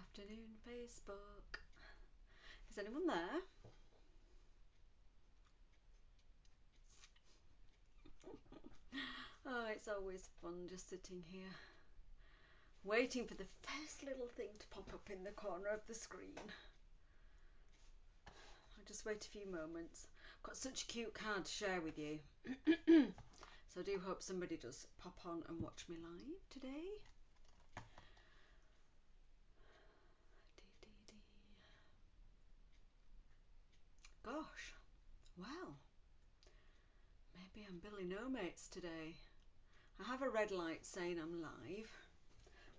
afternoon, Facebook. Is anyone there? Oh, it's always fun just sitting here, waiting for the first little thing to pop up in the corner of the screen. I'll just wait a few moments. I've got such a cute card to share with you. So I do hope somebody does pop on and watch me live today. Gosh, well, maybe I'm Billy No Mates today. I have a red light saying I'm live.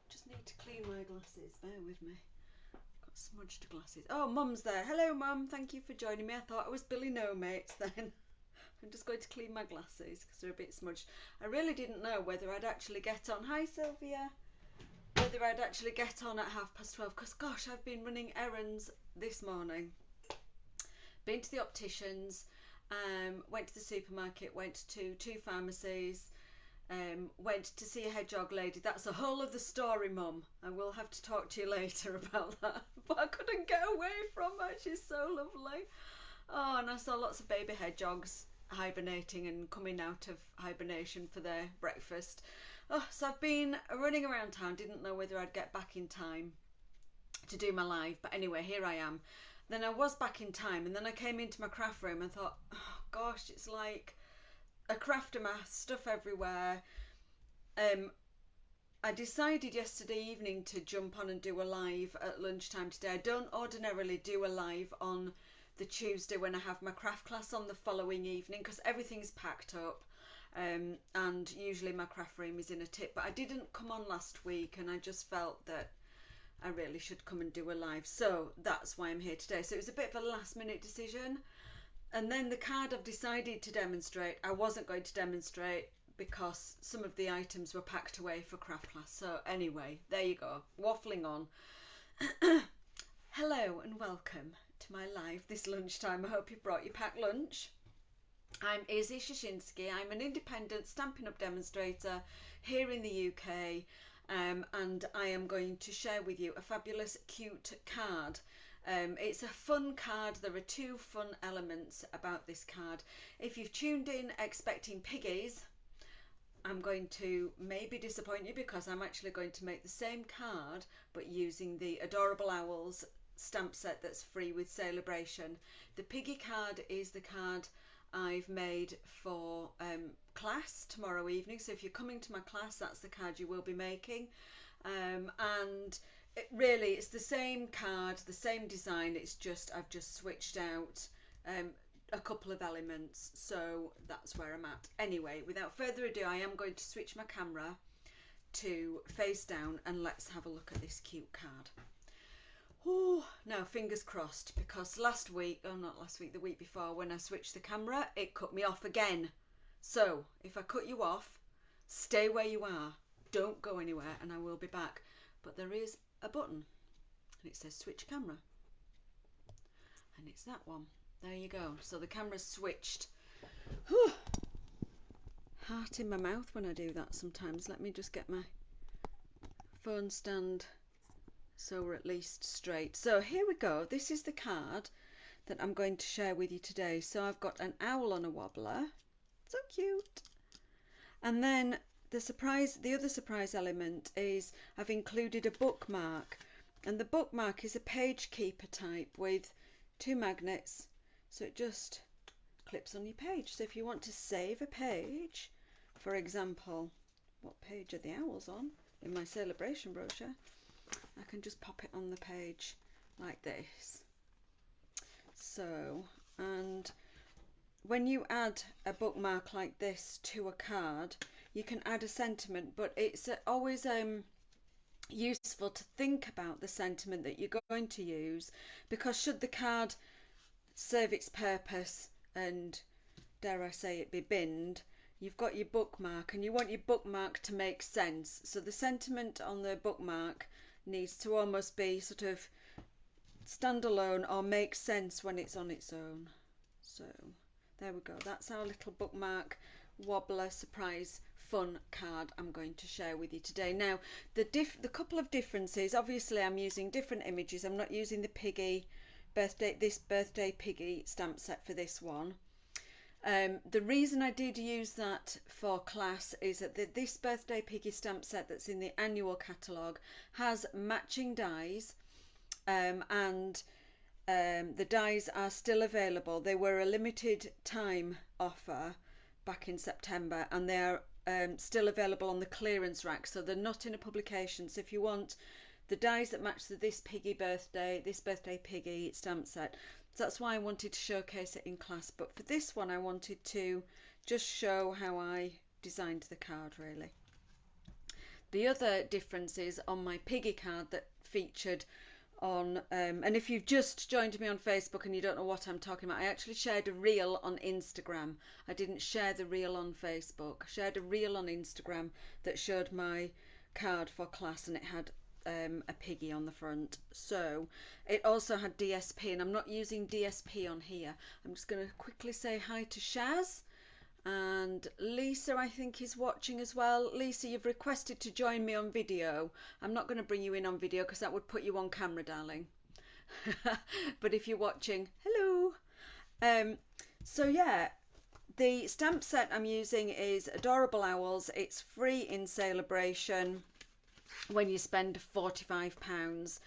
Just need to clean my glasses, bear with me. Got smudged glasses. Oh, Mum's there. Hello, Mum. Thank you for joining me. I thought I was Billy No Mates then. I'm just going to clean my glasses because they're a bit smudged. I really didn't know whether I'd actually get on. Hi, Sylvia. Whether I'd actually get on at 12:30 because, gosh, I've been running errands this morning. Been to the opticians, went to the supermarket, went to 2 pharmacies, went to see a hedgehog lady. That's the whole of the story, Mum. I will have to talk to you later about that. But I couldn't get away from her. She's so lovely. Oh, and I saw lots of baby hedgehogs hibernating and coming out of hibernation for their breakfast. Oh, so I've been running around town. Didn't know whether I'd get back in time to do my live. But anyway, here I am. Then I was back in time, and then I came into my craft room and thought, oh gosh, it's like a crafter mass, stuff everywhere. I decided yesterday evening to jump on and do a live at lunchtime today. I don't ordinarily do a live on the Tuesday when I have my craft class on the following evening because everything's packed up, and usually my craft room is in a tip. But I didn't come on last week, and I just felt that I really should come and do a live, so that's why I'm here today. So it was a bit of a last minute decision, and then the card I've decided to demonstrate, I wasn't going to demonstrate because some of the items were packed away for craft class. So anyway, there you go, waffling on. Hello and welcome to my live this lunchtime. I hope you brought your packed lunch. I'm Izzy Shashinsky. I'm an independent Stampin' Up demonstrator here in the UK. And I am going to share with you a fabulous cute card. It's a fun card. There are 2 fun elements about this card. If you've tuned in expecting piggies, I'm going to maybe disappoint you because I'm actually going to make the same card but using the Adorable Owls stamp set that's free with Celebration. The piggy card is the card I've made for class tomorrow evening, so if you're coming to my class, that's the card you will be making. And it's the same card, the same design, it's just I've just switched out a couple of elements, so that's where I'm at. Anyway, without further ado, I am going to switch my camera to face down and let's have a look at this cute card. Oh, now fingers crossed, because the week before, when I switched the camera, it cut me off again. So if I cut you off, stay where you are, don't go anywhere, and I will be back. But there is a button and it says switch camera, and it's that one. There you go. So the camera's switched. Whew. Heart in my mouth when I do that sometimes. Let me just get my phone stand so we're at least straight. So here we go. This is the card that I'm going to share with you today. So I've got an owl on a wobbler. So cute. And then the other surprise element is I've included a bookmark. And the bookmark is a page keeper type with 2 magnets. So it just clips on your page. So if you want to save a page, for example, what page are the owls on in my Celebration brochure? I can just pop it on the page like this. So, and when you add a bookmark like this to a card, you can add a sentiment, but it's always useful to think about the sentiment that you're going to use, because should the card serve its purpose and, dare I say it, be binned, you've got your bookmark and you want your bookmark to make sense. So the sentiment on the bookmark needs to almost be sort of standalone or make sense when it's on its own. So there we go. That's our little bookmark wobbler surprise fun card I'm going to share with you today. Now, the couple of differences, obviously I'm using different images. I'm not using the piggy birthday piggy stamp set for this one. The reason I did use that for class is that this birthday piggy stamp set that's in the annual catalogue has matching dies, and the dies are still available. They were a limited time offer back in September, and they are still available on the clearance rack, so they're not in a publication. So if you want the dies that match this birthday piggy stamp set, so that's why I wanted to showcase it in class. But for this one I wanted to just show how I designed the card really. The other difference is on my piggy card that featured on, and if you've just joined me on Facebook and you don't know what I'm talking about, I actually shared a reel on Instagram. I didn't share the reel on Facebook. I shared a reel on Instagram that showed my card for class, and it had a piggy on the front. So it also had DSP, and I'm not using DSP on here. I'm just going to quickly say hi to Shaz, and Lisa I think is watching as well. Lisa, you've requested to join me on video. I'm not going to bring you in on video because that would put you on camera, darling. But if you're watching, hello. So yeah, the stamp set I'm using is Adorable Owls. It's free in Celebration when you spend £45.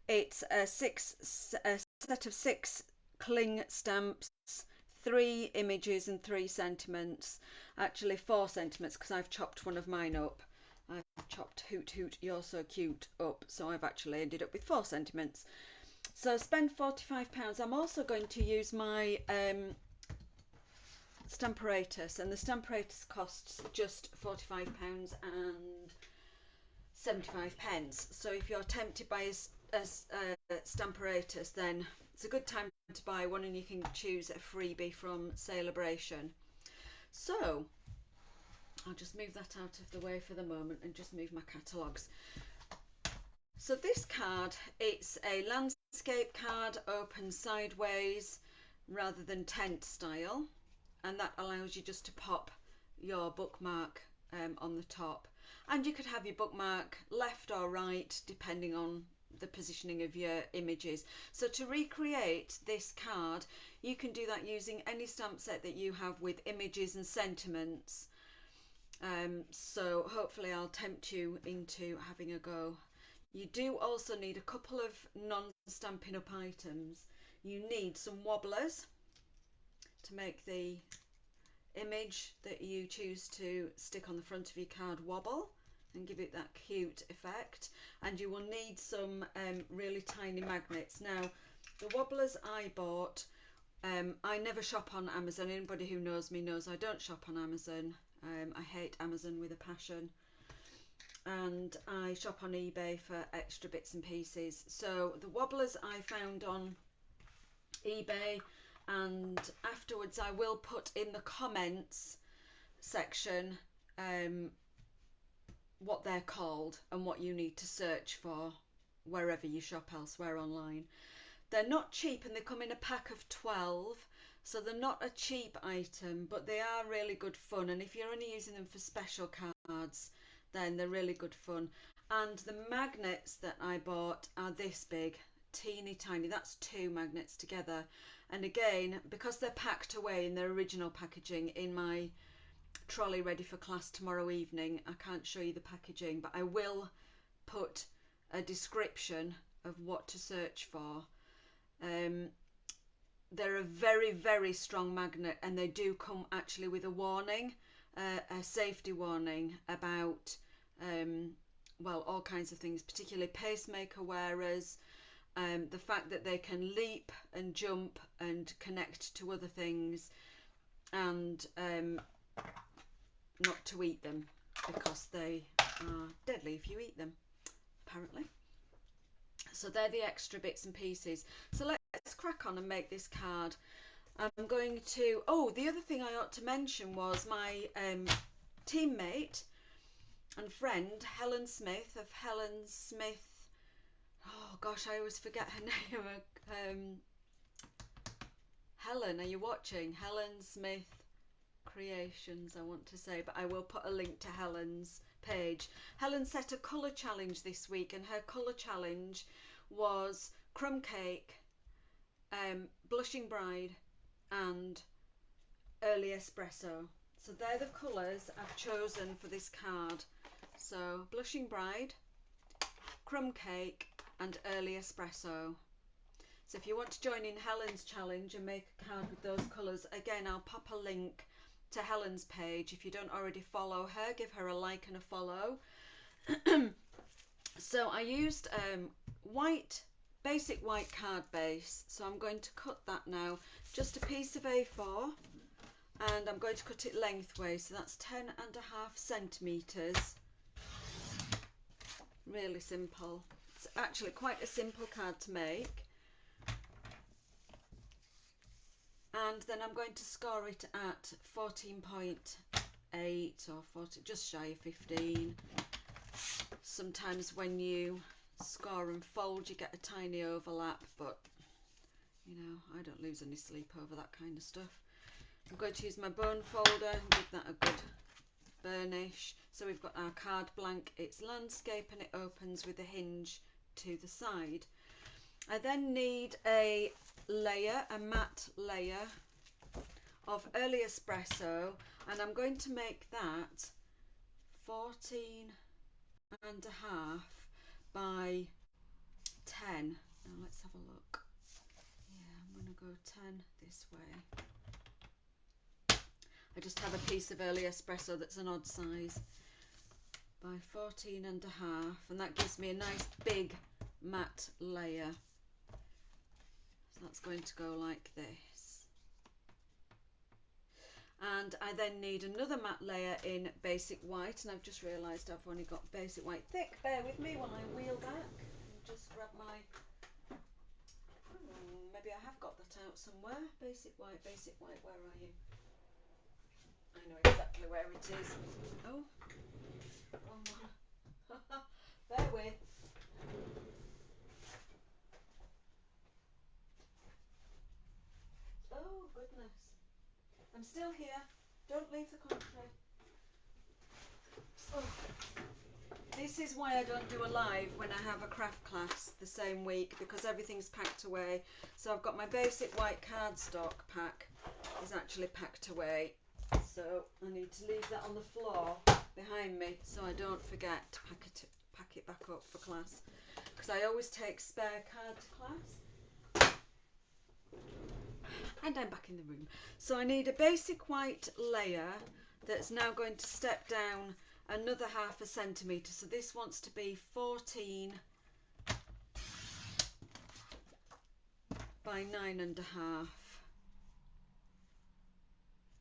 It's a set of 6 cling stamps, 3 images and 3 sentiments. Actually 4 sentiments, because I've chopped one of mine up. I've chopped Hoot Hoot You're So Cute up, so I've actually ended up with 4 sentiments. So spend £45. I'm also going to use my Stamperatus, and the Stamperatus costs just £45.75. So if you're tempted by a Stamperatus, then it's a good time to buy one, and you can choose a freebie from Celebration. So I'll just move that out of the way for the moment and just move my catalogues. So this card, it's a landscape card, open sideways rather than tent style, and that allows you just to pop your bookmark on the top, and you could have your bookmark left or right depending on the positioning of your images. So to recreate this card, you can do that using any stamp set that you have with images and sentiments. So hopefully I'll tempt you into having a go. You do also need a couple of non-Stampin' Up items. You need some Wobblers to make the image that you choose to stick on the front of your card wobble and give it that cute effect, and you will need some really tiny magnets. Now the Wobblers I bought, I never shop on Amazon. Anybody who knows me knows I don't shop on Amazon. I hate Amazon with a passion, and I shop on eBay for extra bits and pieces. So the Wobblers I found on eBay, and afterwards I will put in the comments section what they're called and what you need to search for wherever you shop elsewhere online. They're not cheap, and they come in a pack of 12, so they're not a cheap item, but they are really good fun, and if you're only using them for special cards, then they're really good fun. And the magnets that I bought are this big, teeny tiny. That's 2 magnets together, and again, because they're packed away in their original packaging in my trolley ready for class tomorrow evening, I can't show you the packaging, but I will put a description of what to search for. They're a very, very strong magnet, and they do come actually with a warning, a safety warning about well, all kinds of things, particularly pacemaker wearers, the fact that they can leap and jump and connect to other things, and not to eat them because they are deadly if you eat them, apparently. So they're the extra bits and pieces. So let's crack on and make this card. I'm going to, oh, the other thing I ought to mention was my teammate and friend Helen Smith of Helen Smith, oh gosh, I always forget her name. Helen, are you watching? Helen Smith Creations, I want to say, but I will put a link to Helen's page. Helen set a colour challenge this week, and her colour challenge was crumb cake, blushing bride and early espresso. So they're the colours I've chosen for this card. So blushing bride, crumb cake and early espresso. So if you want to join in Helen's challenge and make a card with those colours, again I'll pop a link to Helen's page. If you don't already follow her, give her a like and a follow. So I used basic white card base, so I'm going to cut that now, just a piece of A4, and I'm going to cut it lengthways, so that's 10.5 centimetres. Really simple. It's actually quite a simple card to make. And then I'm going to score it at 14.8 or 40, just shy of 15. Sometimes when you score and fold you get a tiny overlap, but you know, I don't lose any sleep over that kind of stuff. I'm going to use my bone folder and give that a good burnish. So we've got our card blank, it's landscape, and it opens with a hinge to the side. I then need a matte layer of early espresso, and I'm going to make that 14.5 by 10. Now let's have a look. Yeah, I'm going to go 10 this way. I just have a piece of early espresso that's an odd size, by 14.5, and that gives me a nice big matte layer. So that's going to go like this. And I then need another matte layer in basic white, and I've just realised I've only got basic white thick. Bear with me while I wheel back and just grab my, maybe I have got that out somewhere. Basic white, where are you? I know exactly where it is. Oh, wrong one. Bear with. Oh goodness. I'm still here. Don't leave the country. Oh. This is why I don't do a live when I have a craft class the same week, because everything's packed away. So I've got my basic white cardstock pack is actually packed away. So I need to leave that on the floor behind me so I don't forget to pack it back up for class, because I always take spare card to class. And I'm back in the room. So I need a basic white layer that's now going to step down another 0.5 centimetre. So this wants to be 14 by 9.5.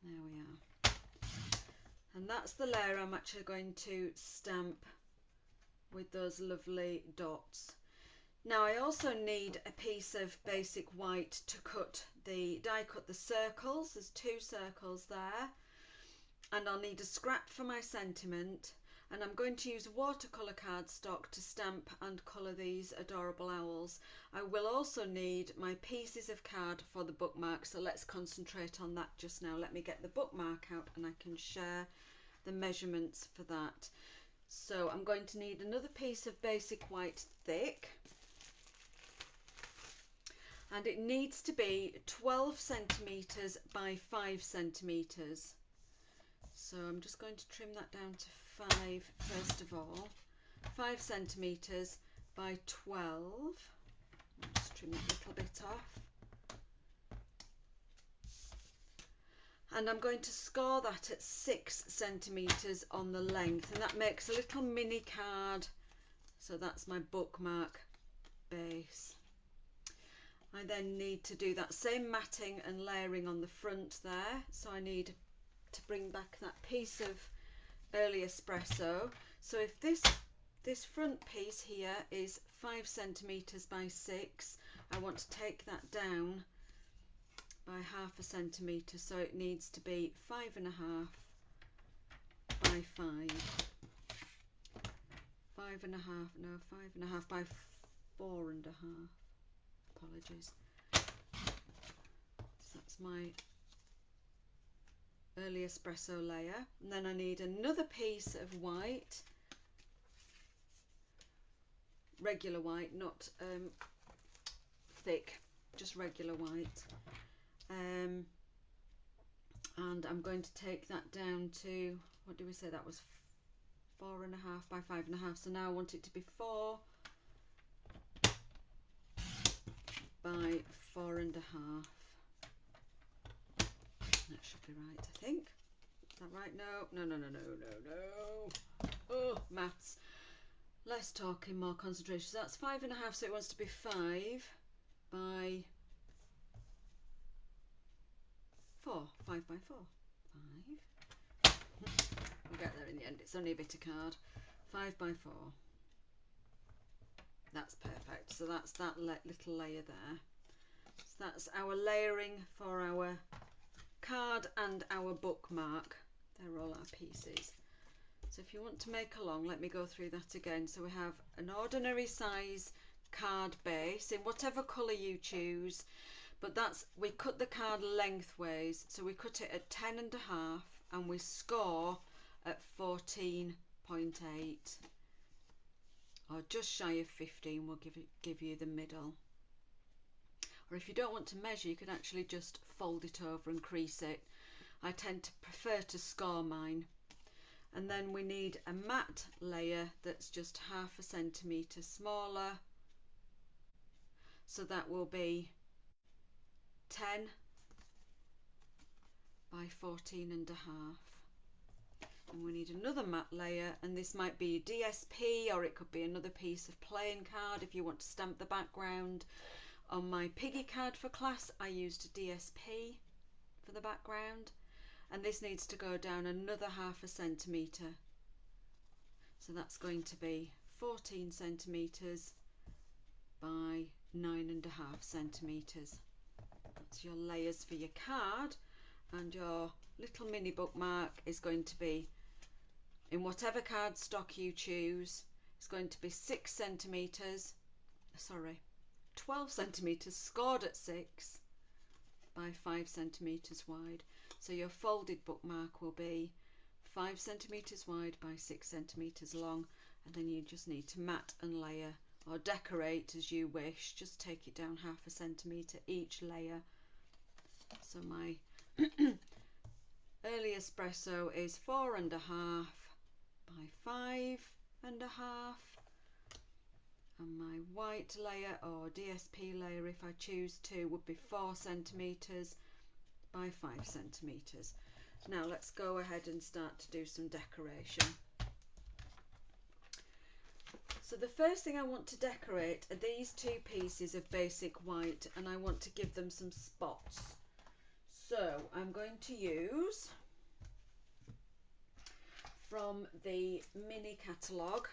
There we are. And that's the layer I'm actually going to stamp with those lovely dots. Now I also need a piece of basic white to die cut the circles. There's 2 circles there, and I'll need a scrap for my sentiment, and I'm going to use watercolour cardstock to stamp and colour these adorable owls. I will also need my pieces of card for the bookmark, so let's concentrate on that just now. Let me get the bookmark out and I can share the measurements for that. So I'm going to need another piece of basic white thick, and it needs to be 12 centimetres by 5 centimetres. So I'm just going to trim that down to 5 first of all. 5 centimetres by 12. I'll just trim it a little bit off. And I'm going to score that at 6 centimetres on the length, and that makes a little mini card. So that's my bookmark base. I then need to do that same matting and layering on the front there. So I need to bring back that piece of early espresso. So if this front piece here is 5 centimetres by 6, I want to take that down by 0.5 centimetre, so it needs to be 5.5 by 5. 5.5 by 4.5. Apologies. So that's my early espresso layer, and then I need another piece of white, regular white, not thick, just regular white, and I'm going to take that down to, what do we say that was, 4.5 by 5.5, so now I want it to be 4 by 4.5. That should be right, I think. Is that right? No. Oh, maths. Less talking, more concentration. So that's 5.5, so it wants to be 5 by 4. 5 by 4. 5. We'll get there in the end. It's only a bit of card. 5 by 4. That's perfect. So that's that little layer there. So that's our layering for our card and our bookmark. They're all our pieces. So if you want to make along, let me go through that again. So we have an ordinary size card base in whatever colour you choose, but we cut the card lengthways, so we cut it at 10.5 and we score at 14.8, or just shy of 15. We'll give you the middle. Or if you don't want to measure, you can actually just fold it over and crease it. I tend to prefer to score mine. And then we need a matte layer that's just 0.5 centimetre smaller. So that will be 10 by 14.5. And we need another matte layer, and this might be DSP, or it could be another piece of playing card if you want to stamp the background. On my piggy card for class, I used DSP for the background, and this needs to go down another 0.5 centimetre. So that's going to be 14 centimetres by 9.5 centimetres. That's your layers for your card, and your little mini bookmark is going to be, in whatever card stock you choose, it's going to be 12 centimetres scored at 6 by 5 centimetres wide. So your folded bookmark will be 5 centimetres wide by 6 centimetres long, and then you just need to mat and layer or decorate as you wish. Just take it down 0.5 centimetre each layer. So my early espresso is 4.5 by 5.5, and my white layer or DSP layer, if I choose to, would be 4 centimetres by 5 centimetres. Now let's go ahead and start to do some decoration. So the first thing I want to decorate are these two pieces of basic white, and I want to give them some spots. So I'm going to use, from the mini catalogue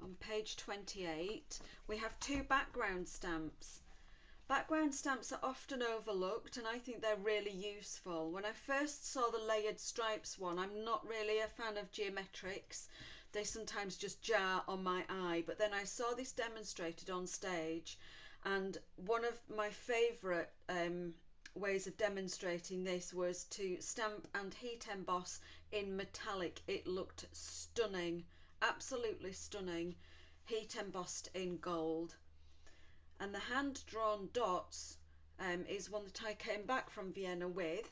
on page 28, we have two background stamps. Background stamps are often overlooked, and I think they're really useful. When I first saw the layered stripes one, I'm not really a fan of geometrics. They sometimes just jar on my eye, but then I saw this demonstrated on stage, and one of my favourite ways of demonstrating this was to stamp and heat emboss in metallic. It looked stunning, absolutely stunning, heat embossed in gold. And the hand drawn dots is one that I came back from Vienna with,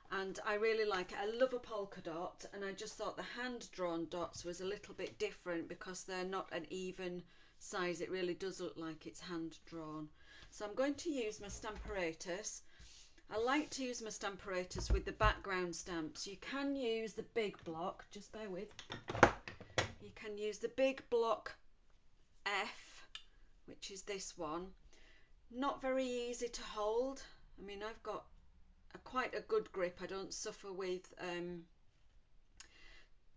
and I really like it. I love a polka dot, and I just thought the hand drawn dots was a little bit different because they're not an even size. It really does look like it's hand drawn. So I'm going to use my Stamperatus. I like to use my Stamperatus with the background stamps. You can use the big block, just bear with. You can use the big block F, which is this one. Not very easy to hold. I mean, I've got quite a good grip. I don't suffer with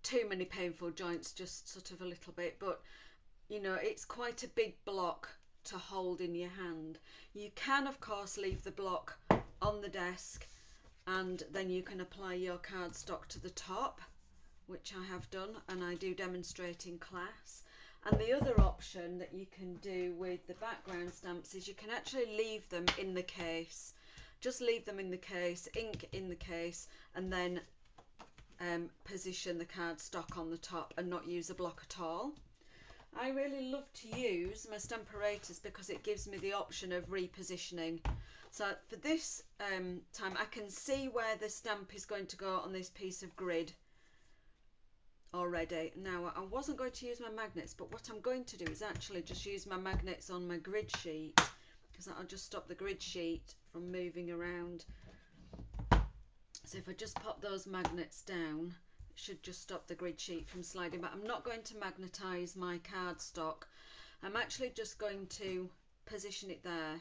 too many painful joints, just sort of a little bit, but you know, it's quite a big block to hold in your hand. You can of course leave the block on the desk, and then you can apply your cardstock to the top, which I have done, and I do demonstrate in class. And the other option that you can do with the background stamps is you can actually leave them in the case, just leave them in the case, ink in the case, and then position the cardstock on the top and not use a block at all. I really love to use my Stamperatus because it gives me the option of repositioning. So for this time, I can see where the stamp is going to go on this piece of grid already. Now, I wasn't going to use my magnets, but what I'm going to do is actually just use my magnets on my grid sheet, because that'll just stop the grid sheet from moving around. So if I just pop those magnets down, it should just stop the grid sheet from sliding back. I'm not going to magnetise my cardstock. I'm actually just going to position it there.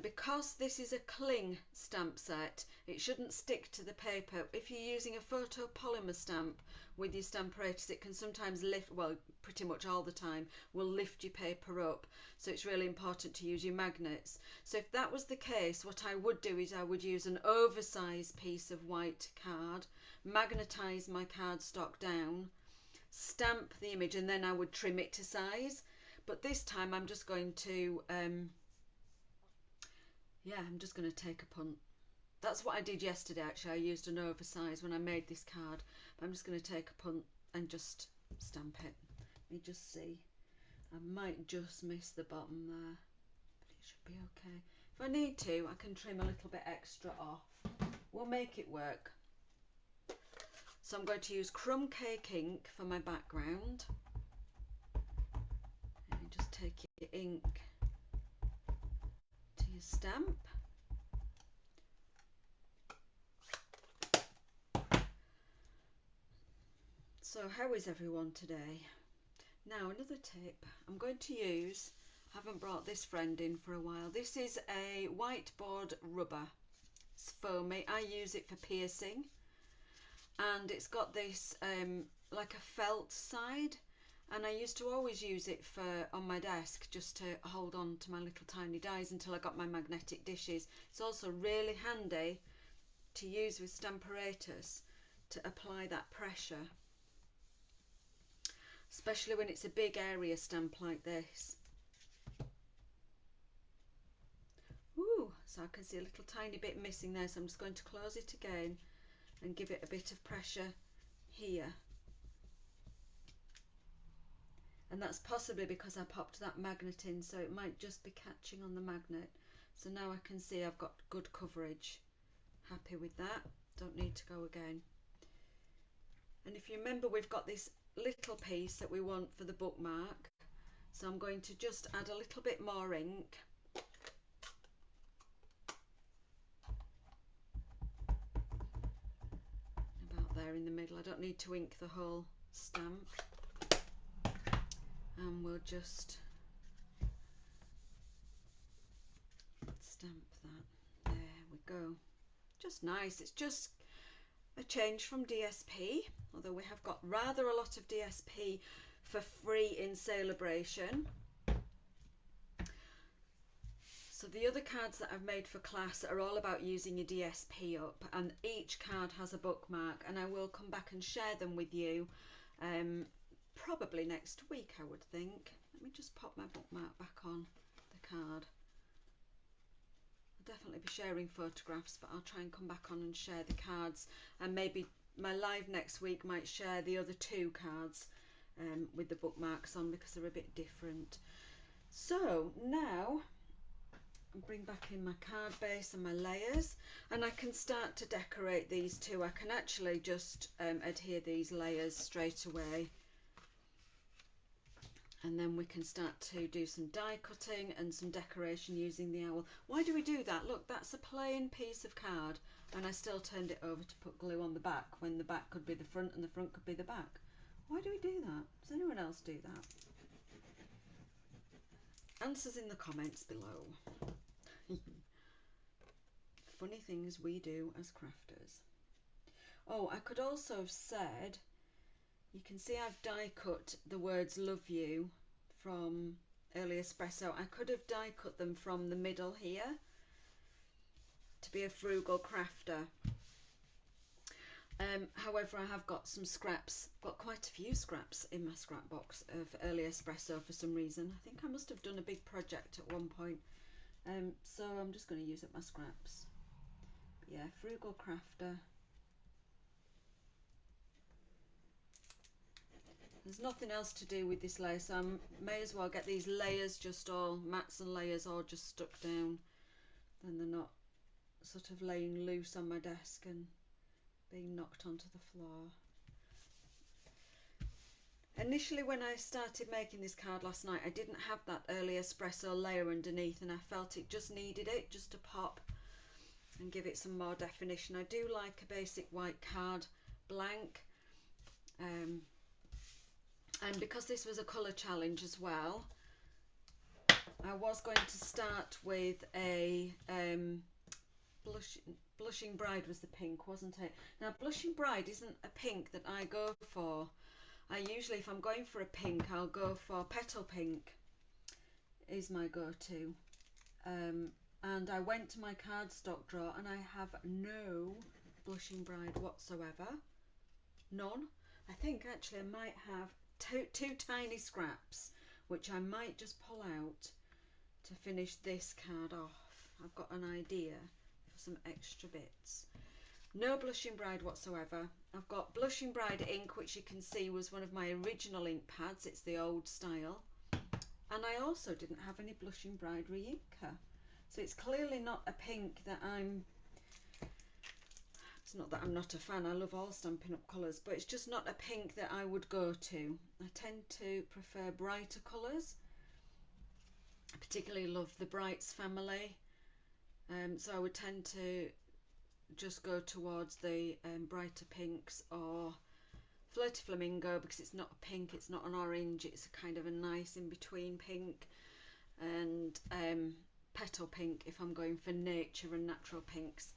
Because this is a cling stamp set, it shouldn't stick to the paper. If you're using a photopolymer stamp with your Stamperatus, it can sometimes lift, well, pretty much all the time, will lift your paper up. So it's really important to use your magnets. So if that was the case, what I would do is I would use an oversized piece of white card, magnetise my cardstock down, stamp the image, and then I would trim it to size. But this time I'm just going to I'm just going to take a punt. That's what I did yesterday actually. I used an oversize when I made this card. But I'm just going to take a punt and just stamp it. Let me just see. I might just miss the bottom there, but it should be okay. If I need to, I can trim a little bit extra off. We'll make it work. So I'm going to use crumb cake ink for my background. And you just take your ink to your stamp. So how is everyone today? Now another tip I'm going to use, I haven't brought this friend in for a while. This is a whiteboard rubber. It's foamy. I use it for piercing, and it's got this like a felt side, and I used to always use it for on my desk just to hold on to my little tiny dies until I got my magnetic dishes. It's also really handy to use with Stamperatus to apply that pressure, especially when it's a big area stamp like this. Ooh, so I can see a little tiny bit missing there, so I'm just going to close it again and give it a bit of pressure here. And that's possibly because I popped that magnet in, so it might just be catching on the magnet. So now I can see I've got good coverage. Happy with that, don't need to go again. And if you remember, we've got this little piece that we want for the bookmark, so I'm going to just add a little bit more ink. About there in the middle. I don't need to ink the whole stamp, and we'll just stamp that. There we go. Just nice. It's just a change from DSP, although we have got rather a lot of DSP for free in Celebration. So the other cards that I've made for class are all about using your DSP up, and each card has a bookmark, and I will come back and share them with you probably next week, I would think. Let me just pop my bookmark back on the card. Definitely be sharing photographs, but I'll try and come back on and share the cards, and maybe my live next week might share the other two cards with the bookmarks on, because they're a bit different. So now I'll bring back in my card base and my layers, and I can start to decorate these two. I can actually just adhere these layers straight away, and then we can start to do some die cutting and some decoration using the owl. Why do we do that? Look, that's a plain piece of card, and I still turned it over to put glue on the back, when the back could be the front and the front could be the back. Why do we do that? Does anyone else do that? Answers in the comments below. Funny things we do as crafters. Oh, I could also have said, you can see I've die cut the words love you from Early Espresso. I could have die cut them from the middle here to be a frugal crafter. However, I have got some scraps, got quite a few scraps in my scrap box of Early Espresso for some reason. I think I must have done a big project at one point So I'm just going to use up my scraps. Yeah, frugal crafter. There's nothing else to do with this layer, so I may as well get these layers just all, mats and layers all just stuck down. Then they're not sort of laying loose on my desk and being knocked onto the floor. Initially when I started making this card last night, I didn't have that early espresso layer underneath, and I felt it just needed it just to pop and give it some more definition. I do like a basic white card blank, and because this was a colour challenge as well, I was going to start with a Blushing Bride was the pink, wasn't it? Now Blushing Bride isn't a pink that I go for. I usually, if I'm going for a pink, I'll go for Petal Pink is my go-to. And I went to my cardstock drawer and I have no Blushing Bride whatsoever. None. I think actually I might have two tiny scraps, which I might just pull out to finish this card off. I've got an idea for some extra bits. No Blushing Bride whatsoever. I've got Blushing Bride ink, which you can see was one of my original ink pads. It's the old style. And I also didn't have any Blushing Bride re-inker. So it's clearly not a pink that it's not that I'm not a fan, I love all Stampin' Up colours, but it's just not a pink that I would go to. I tend to prefer brighter colours. I particularly love the Brights family. So I would tend to just go towards the brighter pinks, or Flirty Flamingo, because it's not a pink, it's not an orange, it's a kind of a nice in-between pink, and Petal Pink if I'm going for nature and natural pinks.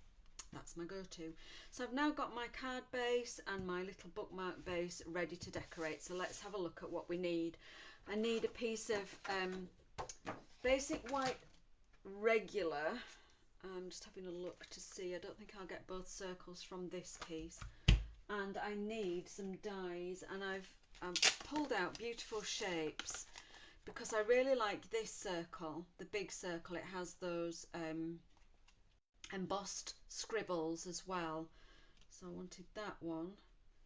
That's my go-to. So I've now got my card base and my little bookmark base ready to decorate. So let's have a look at what we need. I need a piece of basic white regular. I'm just having a look to see. I don't think I'll get both circles from this piece. And I need some dies, and I've pulled out beautiful shapes because I really like this circle, the big circle. It has those embossed scribbles as well, so I wanted that one.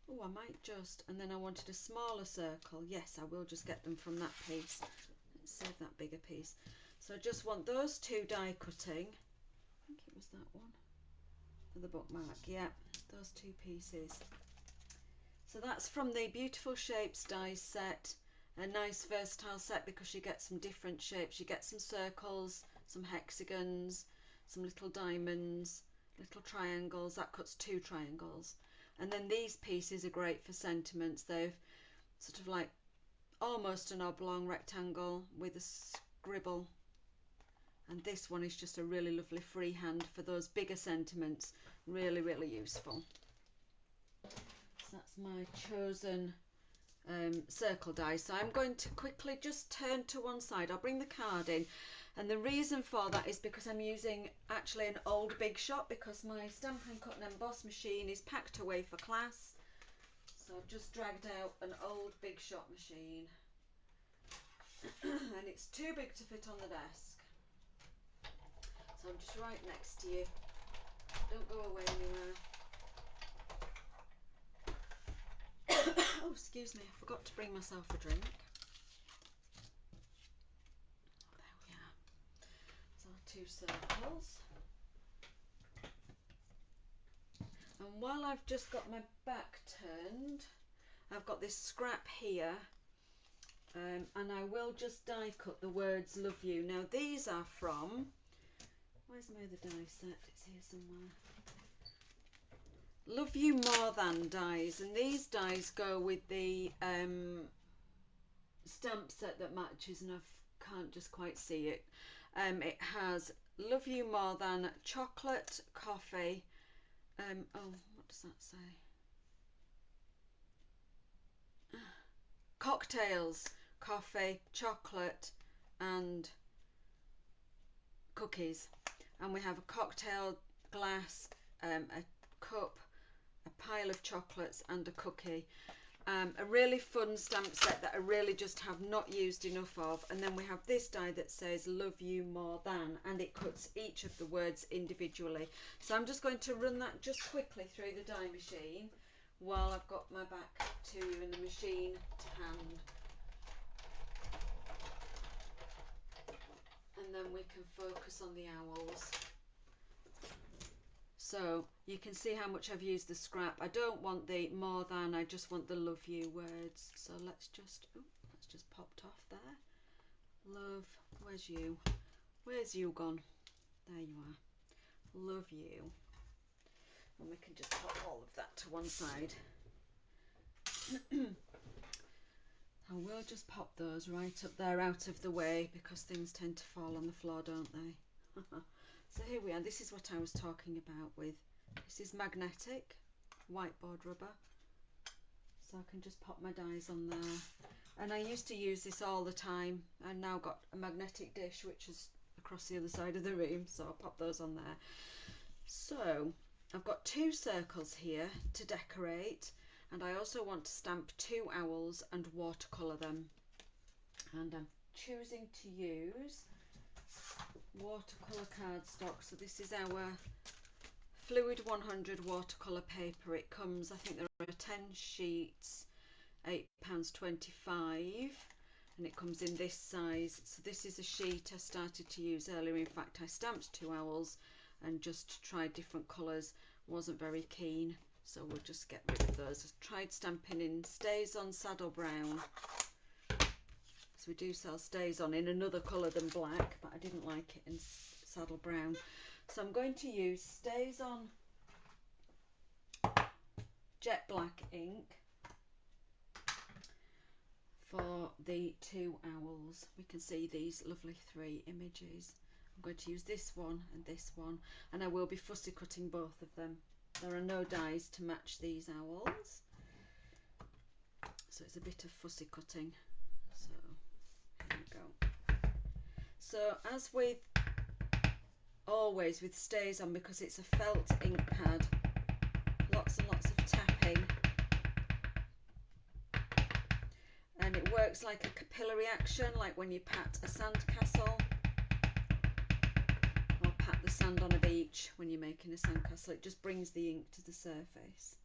Oh, I might just, and then I wanted a smaller circle. Yes, I will just get them from that piece. Let's save that bigger piece. So I just want those two die cutting. I think it was that one for the bookmark. Yeah, those two pieces. So that's from the Beautiful Shapes dies set, a nice versatile set because you get some different shapes. You get some circles, some hexagons, some little diamonds, little triangles. That cuts two triangles. And then these pieces are great for sentiments. They've sort of like almost an oblong rectangle with a scribble. And this one is just a really lovely freehand for those bigger sentiments. Really, really useful. So that's my chosen circle die. So I'm going to quickly just turn to one side. I'll bring the card in. And the reason for that is because I'm using actually an old Big Shot, because my Stampin' Cut and Emboss machine is packed away for class. So I've just dragged out an old Big Shot machine. And it's too big to fit on the desk. So I'm just right next to you. Don't go away anywhere. Oh, excuse me, I forgot to bring myself a drink. Two circles, and while I've just got my back turned, I've got this scrap here, and I will just die cut the words love you. Now these are from, where's my other die set? It's here somewhere. Love You More Than dies, and these dies go with the stamp set that matches, and I can't just quite see it. It has Love You More Than, chocolate, coffee, oh, what does that say? Cocktails, coffee, chocolate and cookies. And we have a cocktail glass, a cup, a pile of chocolates and a cookie. A really fun stamp set that I really just have not used enough of. And then we have this die that says love you more than, and it cuts each of the words individually. So I'm just going to run that just quickly through the die machine while I've got my back to you and the machine to hand. And then we can focus on the owls. So you can see how much I've used the scrap. I don't want the more than, I just want the love you words. So let's just popped off there. Love, where's you? Where's you gone? There you are. Love you. And we can just pop all of that to one side. And we'll just pop those right up there out of the way because things tend to fall on the floor, don't they? So here we are. This is what I was talking about with, this is magnetic whiteboard rubber. So I can just pop my dies on there. And I used to use this all the time. I've now got a magnetic dish which is across the other side of the room, so I'll pop those on there. So I've got 2 circles here to decorate, and I also want to stamp 2 owls and watercolour them. And I'm choosing to use watercolour cardstock. So this is our Fluid 100 watercolour paper. It comes, I think there are 10 sheets, £8.25, and it comes in this size. So this is a sheet I started to use earlier. In fact, I stamped 2 owls and just tried different colours. Wasn't very keen, so we'll just get rid of those. I tried stamping in Stays On Saddle Brown. So we do sell Stays On in another colour than black, but I didn't like it in Saddle Brown. So I'm going to use Stays On Jet Black ink for the 2 owls. We can see these lovely 3 images. I'm going to use this one, and I will be fussy cutting both of them. There are no dies to match these owls, so it's a bit of fussy cutting. So here we go. So as with always with Stays On, because it's a felt ink pad, lots and lots of tapping, and it works like a capillary action, like when you pat a sandcastle or pat the sand on a beach when you're making a sandcastle. It just brings the ink to the surface.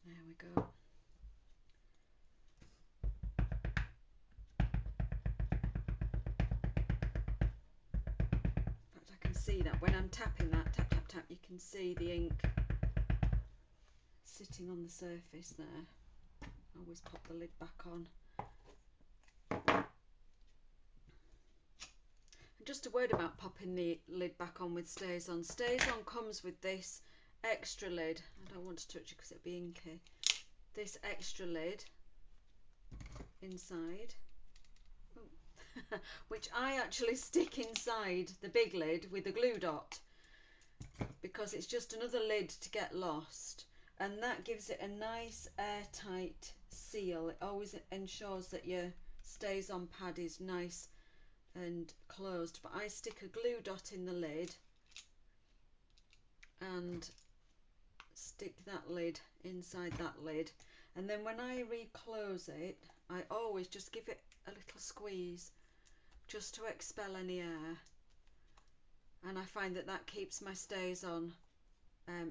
There we go. See that when I'm tapping that, tap tap tap, you can see the ink sitting on the surface there. I always pop the lid back on. And just a word about popping the lid back on with Stays On. Stays On comes with this extra lid. I don't want to touch it because it'll be inky. This extra lid inside, which I actually stick inside the big lid with a glue dot, because it's just another lid to get lost, and that gives it a nice airtight seal. It always ensures that your Stays On pad is nice and closed. But I stick a glue dot in the lid and stick that lid inside that lid, and then when I reclose it, I always just give it a little squeeze just to expel any air, and I find that that keeps my Stays On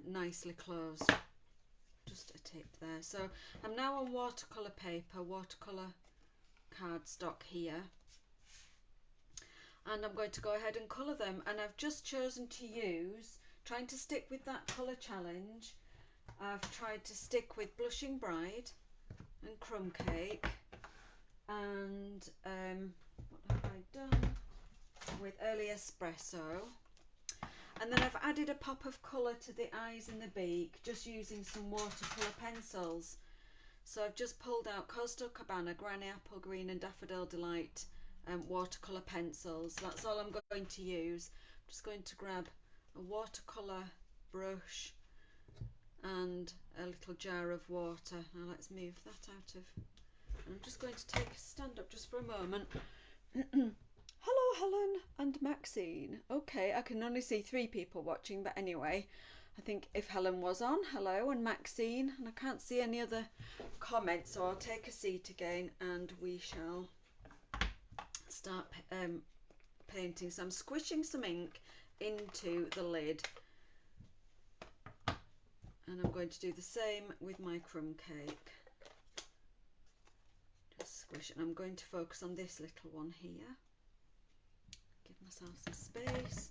nicely closed. Just a tip there. So I'm now on watercolour paper, watercolour cardstock here, and I'm going to go ahead and colour them. And I've just chosen to use, trying to stick with that colour challenge, I've tried to stick with Blushing Bride and Crumb Cake, and what have I done with Early Espresso, and then I've added a pop of colour to the eyes and the beak just using some watercolour pencils. So I've just pulled out Coastal Cabana, Granny Apple Green and Daffodil Delight watercolour pencils. That's all I'm going to use. I'm just going to grab a watercolour brush and a little jar of water. Now let's move that out of, I'm just going to stand up just for a moment. Hello Helen and Maxine. Okay, I can only see 3 people watching, but anyway, I think if Helen was on, hello, and Maxine, and I can't see any other comments, so I'll take a seat again and we shall start painting. So I'm squishing some ink into the lid, and I'm going to do the same with my crumb cake. Just squish, and I'm going to focus on this little one here. Give myself some space.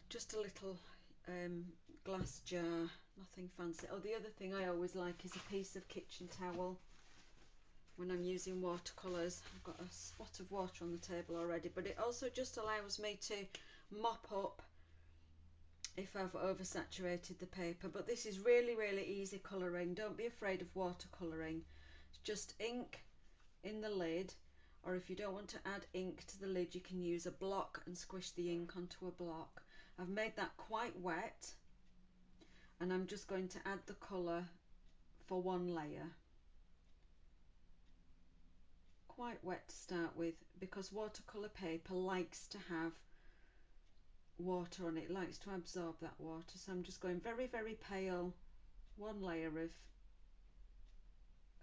Just a little glass jar, nothing fancy. Oh, the other thing I always like is a piece of kitchen towel when I'm using watercolours. I've got a spot of water on the table already, but it also just allows me to mop up if I've oversaturated the paper. But this is really, really easy colouring. Don't be afraid of watercolouring. It's just ink in the lid, or if you don't want to add ink to the lid, you can use a block and squish the ink onto a block. I've made that quite wet, and I'm just going to add the colour for one layer. Quite wet to start with, because watercolour paper likes to have water on it, it likes to absorb that water. So I'm just going very, very pale, one layer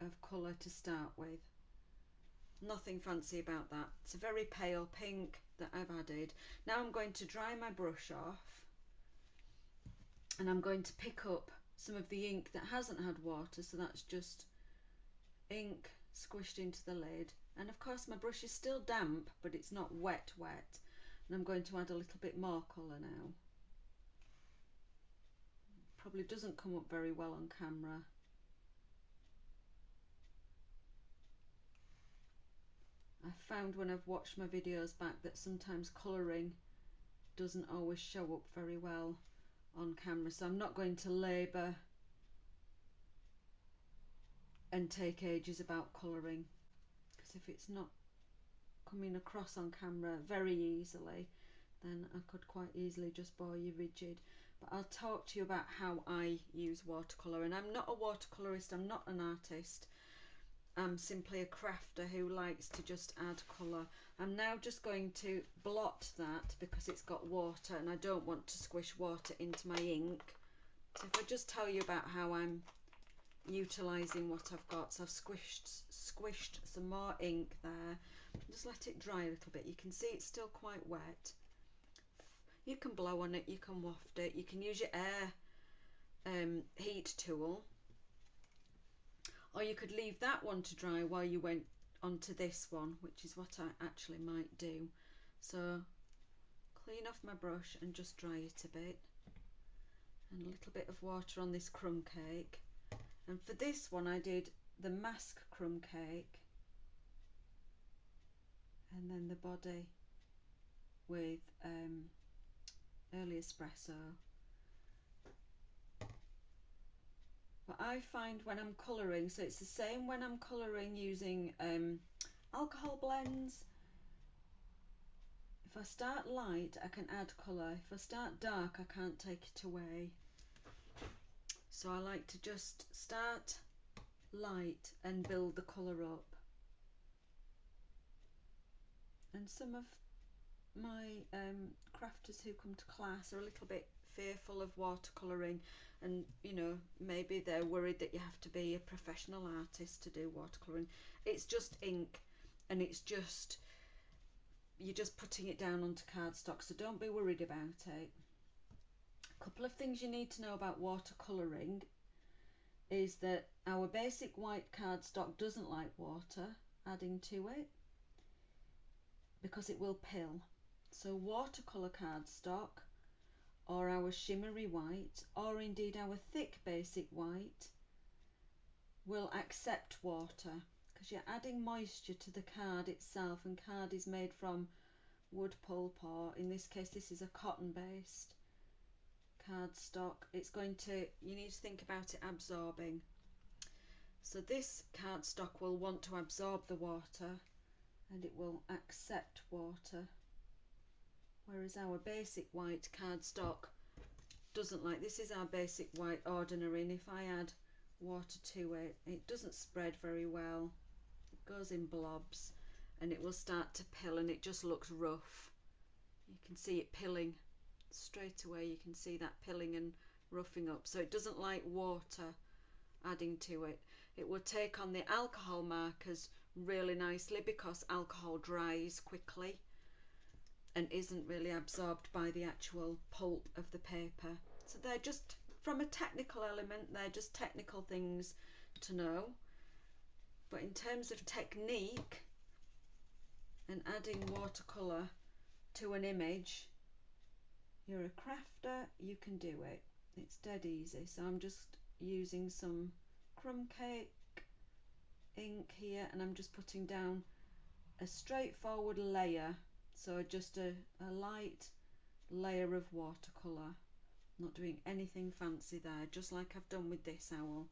of colour to start with. Nothing fancy about that. It's a very pale pink that I've added. Now I'm going to dry my brush off, and I'm going to pick up some of the ink that hasn't had water, so that's just ink squished into the lid. And of course my brush is still damp, but it's not wet, and I'm going to add a little bit more colour now. Probably doesn't come up very well on camera. I've found when I've watched my videos back that sometimes colouring doesn't always show up very well on camera, so I'm not going to labour and take ages about colouring, because if it's not coming across on camera very easily, then I could quite easily just bore you rigid. But I'll talk to you about how I use watercolour, and I'm not a watercolourist, I'm not an artist. I'm simply a crafter who likes to just add colour. I'm now just going to blot that because it's got water, and I don't want to squish water into my ink. So if I just tell you about how I'm utilising what I've got. So I've squished some more ink there. Just let it dry a little bit. You can see it's still quite wet. You can blow on it, you can waft it, you can use your air heat tool, or you could leave that one to dry while you went onto this one, which is what I actually might do. So clean off my brush and just dry it a bit, and a little bit of water on this crumb cake. And for this one I did the mask crumb cake, and then the body with early espresso. But I find when I'm colouring, so it's the same when I'm colouring using alcohol blends. If I start light, I can add colour. If I start dark, I can't take it away. So I like to just start light and build the colour up. And some of my crafters who come to class are a little bit fearful of watercolouring, and you know, maybe they're worried that you have to be a professional artist to do watercolouring. It's just ink, and it's just, you're just putting it down onto cardstock, so don't be worried about it. A couple of things you need to know about watercolouring is that our basic white cardstock doesn't like water adding to it because it will pill. So watercolour cardstock, or our shimmery white, or indeed our thick basic white, will accept water because you're adding moisture to the card itself, and card is made from wood pulp, or in this case this is a cotton based cardstock. It's going to, you need to think about it absorbing. So this cardstock will want to absorb the water, and it will accept water, whereas our basic white cardstock doesn't like. This is our basic white ordinary, and if I add water to it, it doesn't spread very well. It goes in blobs, and it will start to pill, and it just looks rough. you can see it pilling straight away. You can see that pilling and roughing up, so it doesn't like water adding to it. It will take on the alcohol markers really nicely because alcohol dries quickly and isn't really absorbed by the actual pulp of the paper. So they're just, from a technical element, they're just technical things to know. But in terms of technique and adding watercolour to an image, you're a crafter, you can do it. It's dead easy. So I'm just using some crumb cake ink here, and I'm just putting down a straightforward layer, so just a light layer of watercolour, not doing anything fancy there, just like I've done with this owl.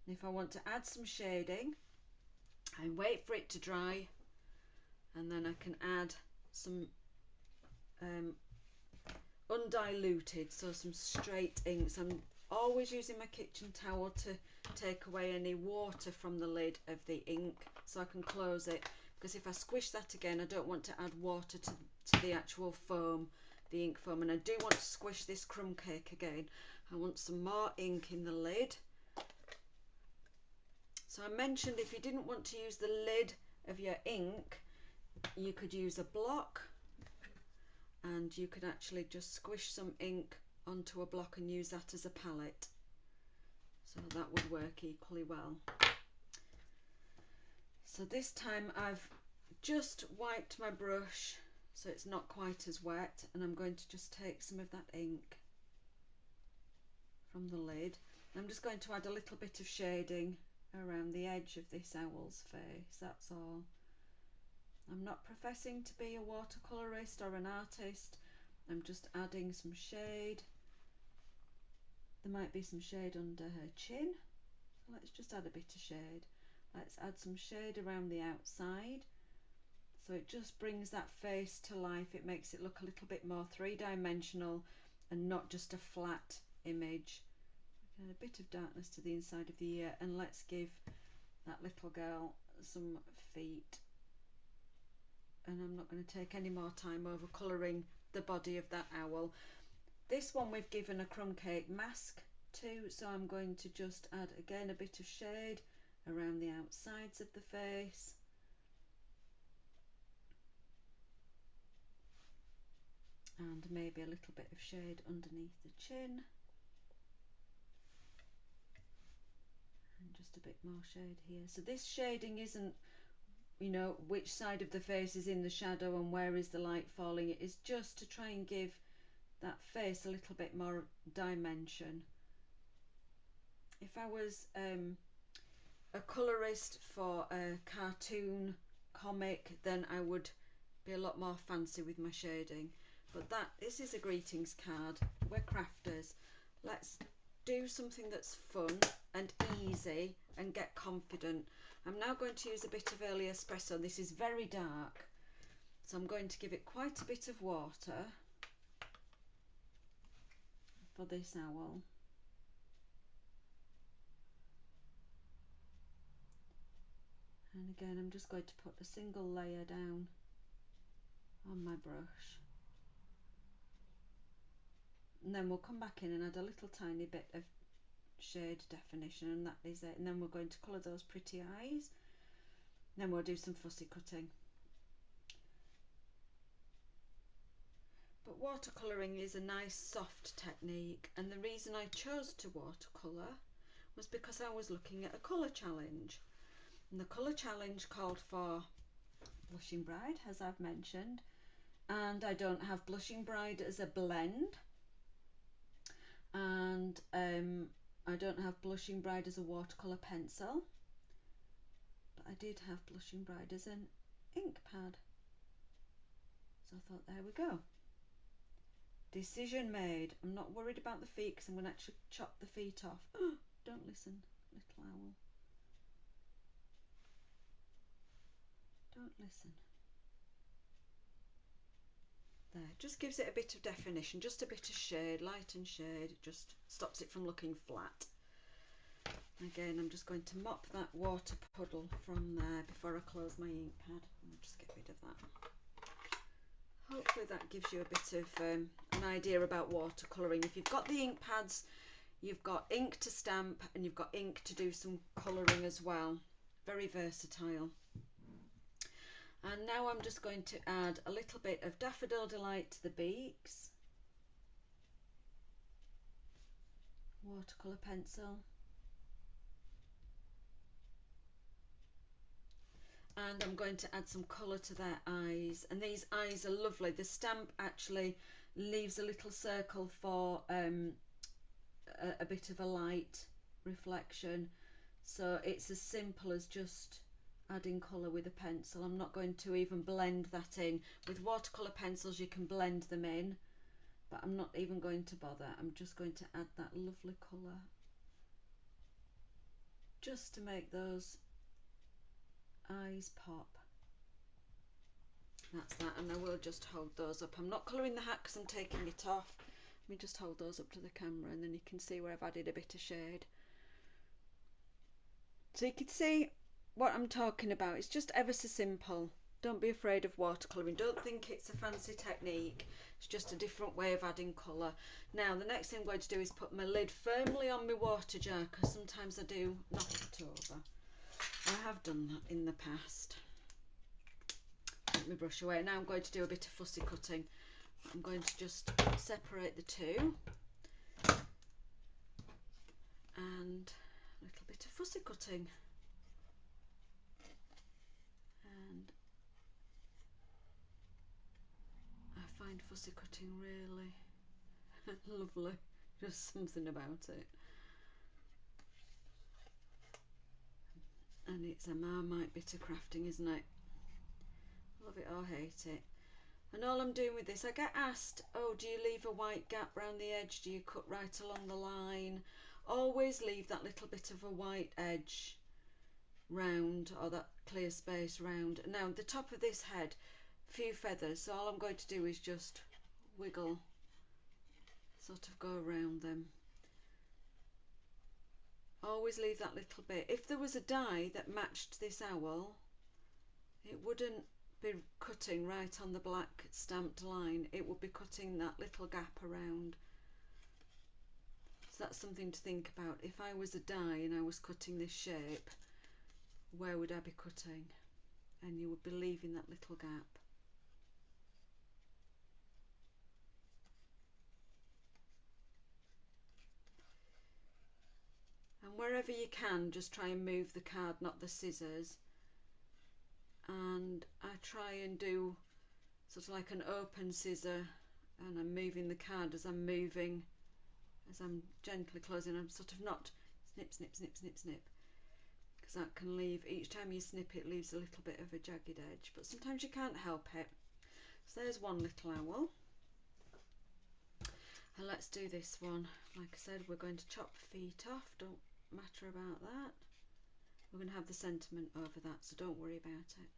If I want to add some shading, I wait for it to dry, and then I can add some undiluted, so some straight inks. I'm always using my kitchen towel to take away any water from the lid of the ink, so I can close it, because if I squish that again, I don't want to add water to the actual foam, the ink foam, and I do want to squish this crumb cake again. I want some more ink in the lid. So I mentioned if you didn't want to use the lid of your ink, you could use a block, and you could actually just squish some ink onto a block and use that as a palette. So that would work equally well. So this time I've just wiped my brush so it's not quite as wet, and I'm going to just take some of that ink from the lid. I'm just going to add a little bit of shading around the edge of this owl's face, that's all. I'm not professing to be a watercolourist or an artist, I'm just adding some shade. There might be some shade under her chin, so let's just add a bit of shade. Let's add some shade around the outside, so it just brings that face to life. It makes it look a little bit more three-dimensional and not just a flat image. And a bit of darkness to the inside of the ear, and let's give that little girl some feet. And I'm not going to take any more time over colouring the body of that owl. This one we've given a crumb cake mask to, so I'm going to just add again a bit of shade around the outsides of the face. And maybe a little bit of shade underneath the chin. And just a bit more shade here. So this shading isn't, you know, which side of the face is in the shadow and where is the light falling. It is just to try and give that face a little bit more dimension. If I was a colourist for a cartoon comic, then I would be a lot more fancy with my shading. But this is a greetings card. We're crafters. Let's do something that's fun and easy and get confident. I'm now going to use a bit of early espresso. This is very dark, so I'm going to give it quite a bit of water for this owl. And again, I'm just going to put a single layer down on my brush. And then we'll come back in and add a little tiny bit of shade definition, and that is it. And then we're going to colour those pretty eyes. And then we'll do some fussy cutting. But watercolouring is a nice soft technique, and the reason I chose to watercolour was because I was looking at a colour challenge. And the colour challenge called for Blushing Bride, as I've mentioned, and I don't have Blushing Bride as a blend, and I don't have Blushing Bride as a watercolour pencil, but I did have Blushing Bride as an ink pad. So I thought, there we go. Decision made. I'm not worried about the feet because I'm going to actually chop the feet off. Don't listen, little owl. Don't listen. There, just gives it a bit of definition, just a bit of shade, light and shade. It just stops it from looking flat. Again, I'm just going to mop that water puddle from there before I close my ink pad. I'll just get rid of that. hopefully that gives you a bit of an idea about watercolouring. If you've got the ink pads, you've got ink to stamp and you've got ink to do some colouring as well. Very versatile. And now I'm just going to add a little bit of Daffodil Delight to the beaks. Watercolour pencil. And I'm going to add some colour to their eyes, and these eyes are lovely. The stamp actually leaves a little circle for a bit of a light reflection, so it's as simple as just adding colour with a pencil. I'm not going to even blend that in. With watercolour pencils you can blend them in, but I'm not even going to bother. I'm just going to add that lovely colour just to make those eyes pop. That's that, and I will just hold those up. I'm not colouring the hat because I'm taking it off. Let me just hold those up to the camera and then you can see where I've added a bit of shade. So you can see what I'm talking about. It's just ever so simple. Don't be afraid of watercolouring. Don't think it's a fancy technique. It's just a different way of adding colour. Now the next thing I'm going to do is put my lid firmly on my water jar, because sometimes I do knock it over. I have done that in the past. Let me brush away. Now I'm going to do a bit of fussy cutting. I'm going to just separate the two and a little bit of fussy cutting. And I find fussy cutting really lovely. Just something about it. And it's a Marmite bit of crafting, isn't it? Love it or hate it. And all I'm doing with this, I get asked, oh, do you leave a white gap round the edge? Do you cut right along the line? Always leave that little bit of a white edge round, or that clear space round. Now the top of this head, few feathers, so all I'm going to do is just wiggle, sort of go around them. Always leave that little bit. If there was a die that matched this owl, it wouldn't be cutting right on the black stamped line. It would be cutting that little gap around. So that's something to think about. If I was a die and I was cutting this shape, where would I be cutting? And you would be leaving that little gap. And wherever you can, just try and move the card, not the scissors. And I try and do sort of like an open scissor, and I'm moving the card as I'm moving, as I'm gently closing. I'm sort of not snip, snip, snip, snip, snip, because that can leave, each time you snip it leaves a little bit of a jagged edge, but sometimes you can't help it. So there's one little owl. And let's do this one. Like I said, we're going to chop feet off, don't matter about that. We're going to have the sentiment over that, so don't worry about it.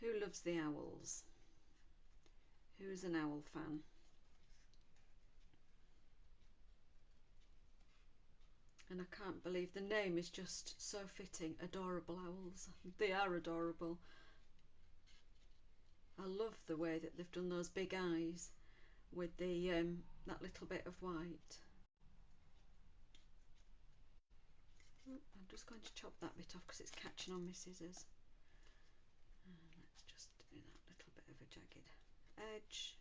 Who loves the owls? Who is an owl fan? And I can't believe the name is just so fitting. Adorable owls. They are adorable. I love the way that they've done those big eyes with the that little bit of white. I'm just going to chop that bit off because it's catching on my scissors. And let's just do that little bit of a jagged edge.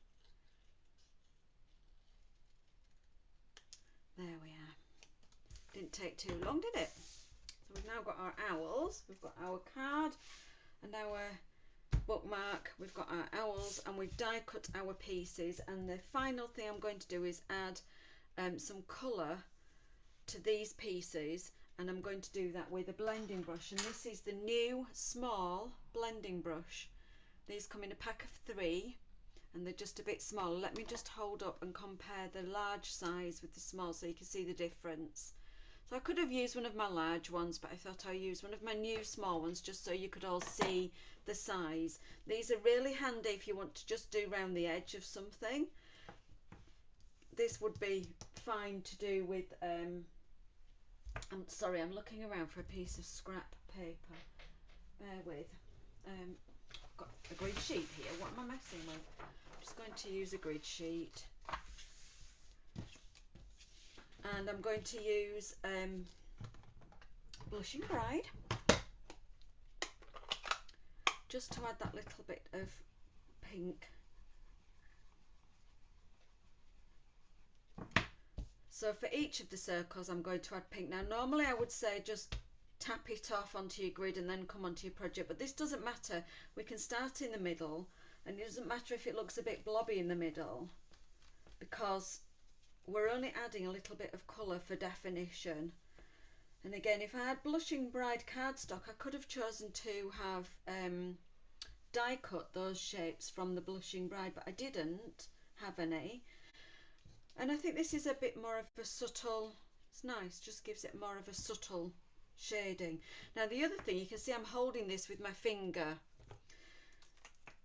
There we are. Didn't take too long, did it? So we've now got our owls, we've got our card and our bookmark, we've got our owls, and we've die cut our pieces. And the final thing I'm going to do is add some colour to these pieces, and I'm going to do that with a blending brush. And this is the new small blending brush. These come in a pack of 3 and they're just a bit smaller. Let me just hold up and compare the large size with the small so you can see the difference. So I could have used one of my large ones, but I thought I'd use one of my new small ones just so you could all see the size. These are really handy if you want to just do round the edge of something. This would be fine to do with, I'm sorry, I'm looking around for a piece of scrap paper. bear with. I've got a grid sheet here. What am I messing with? I'm just going to use a grid sheet. And I'm going to use Blushing Bride, just to add that little bit of pink. So for each of the circles I'm going to add pink. Now normally I would say just tap it off onto your grid and then come onto your project, but this doesn't matter. We can start in the middle, and it doesn't matter if it looks a bit blobby in the middle, because we're only adding a little bit of colour for definition. And again, if I had Blushing Bride cardstock, I could have chosen to have die cut those shapes from the Blushing Bride, but I didn't have any. And I think this is a bit more of a subtle, it's nice, just gives it more of a subtle shading. Now the other thing, you can see I'm holding this with my finger.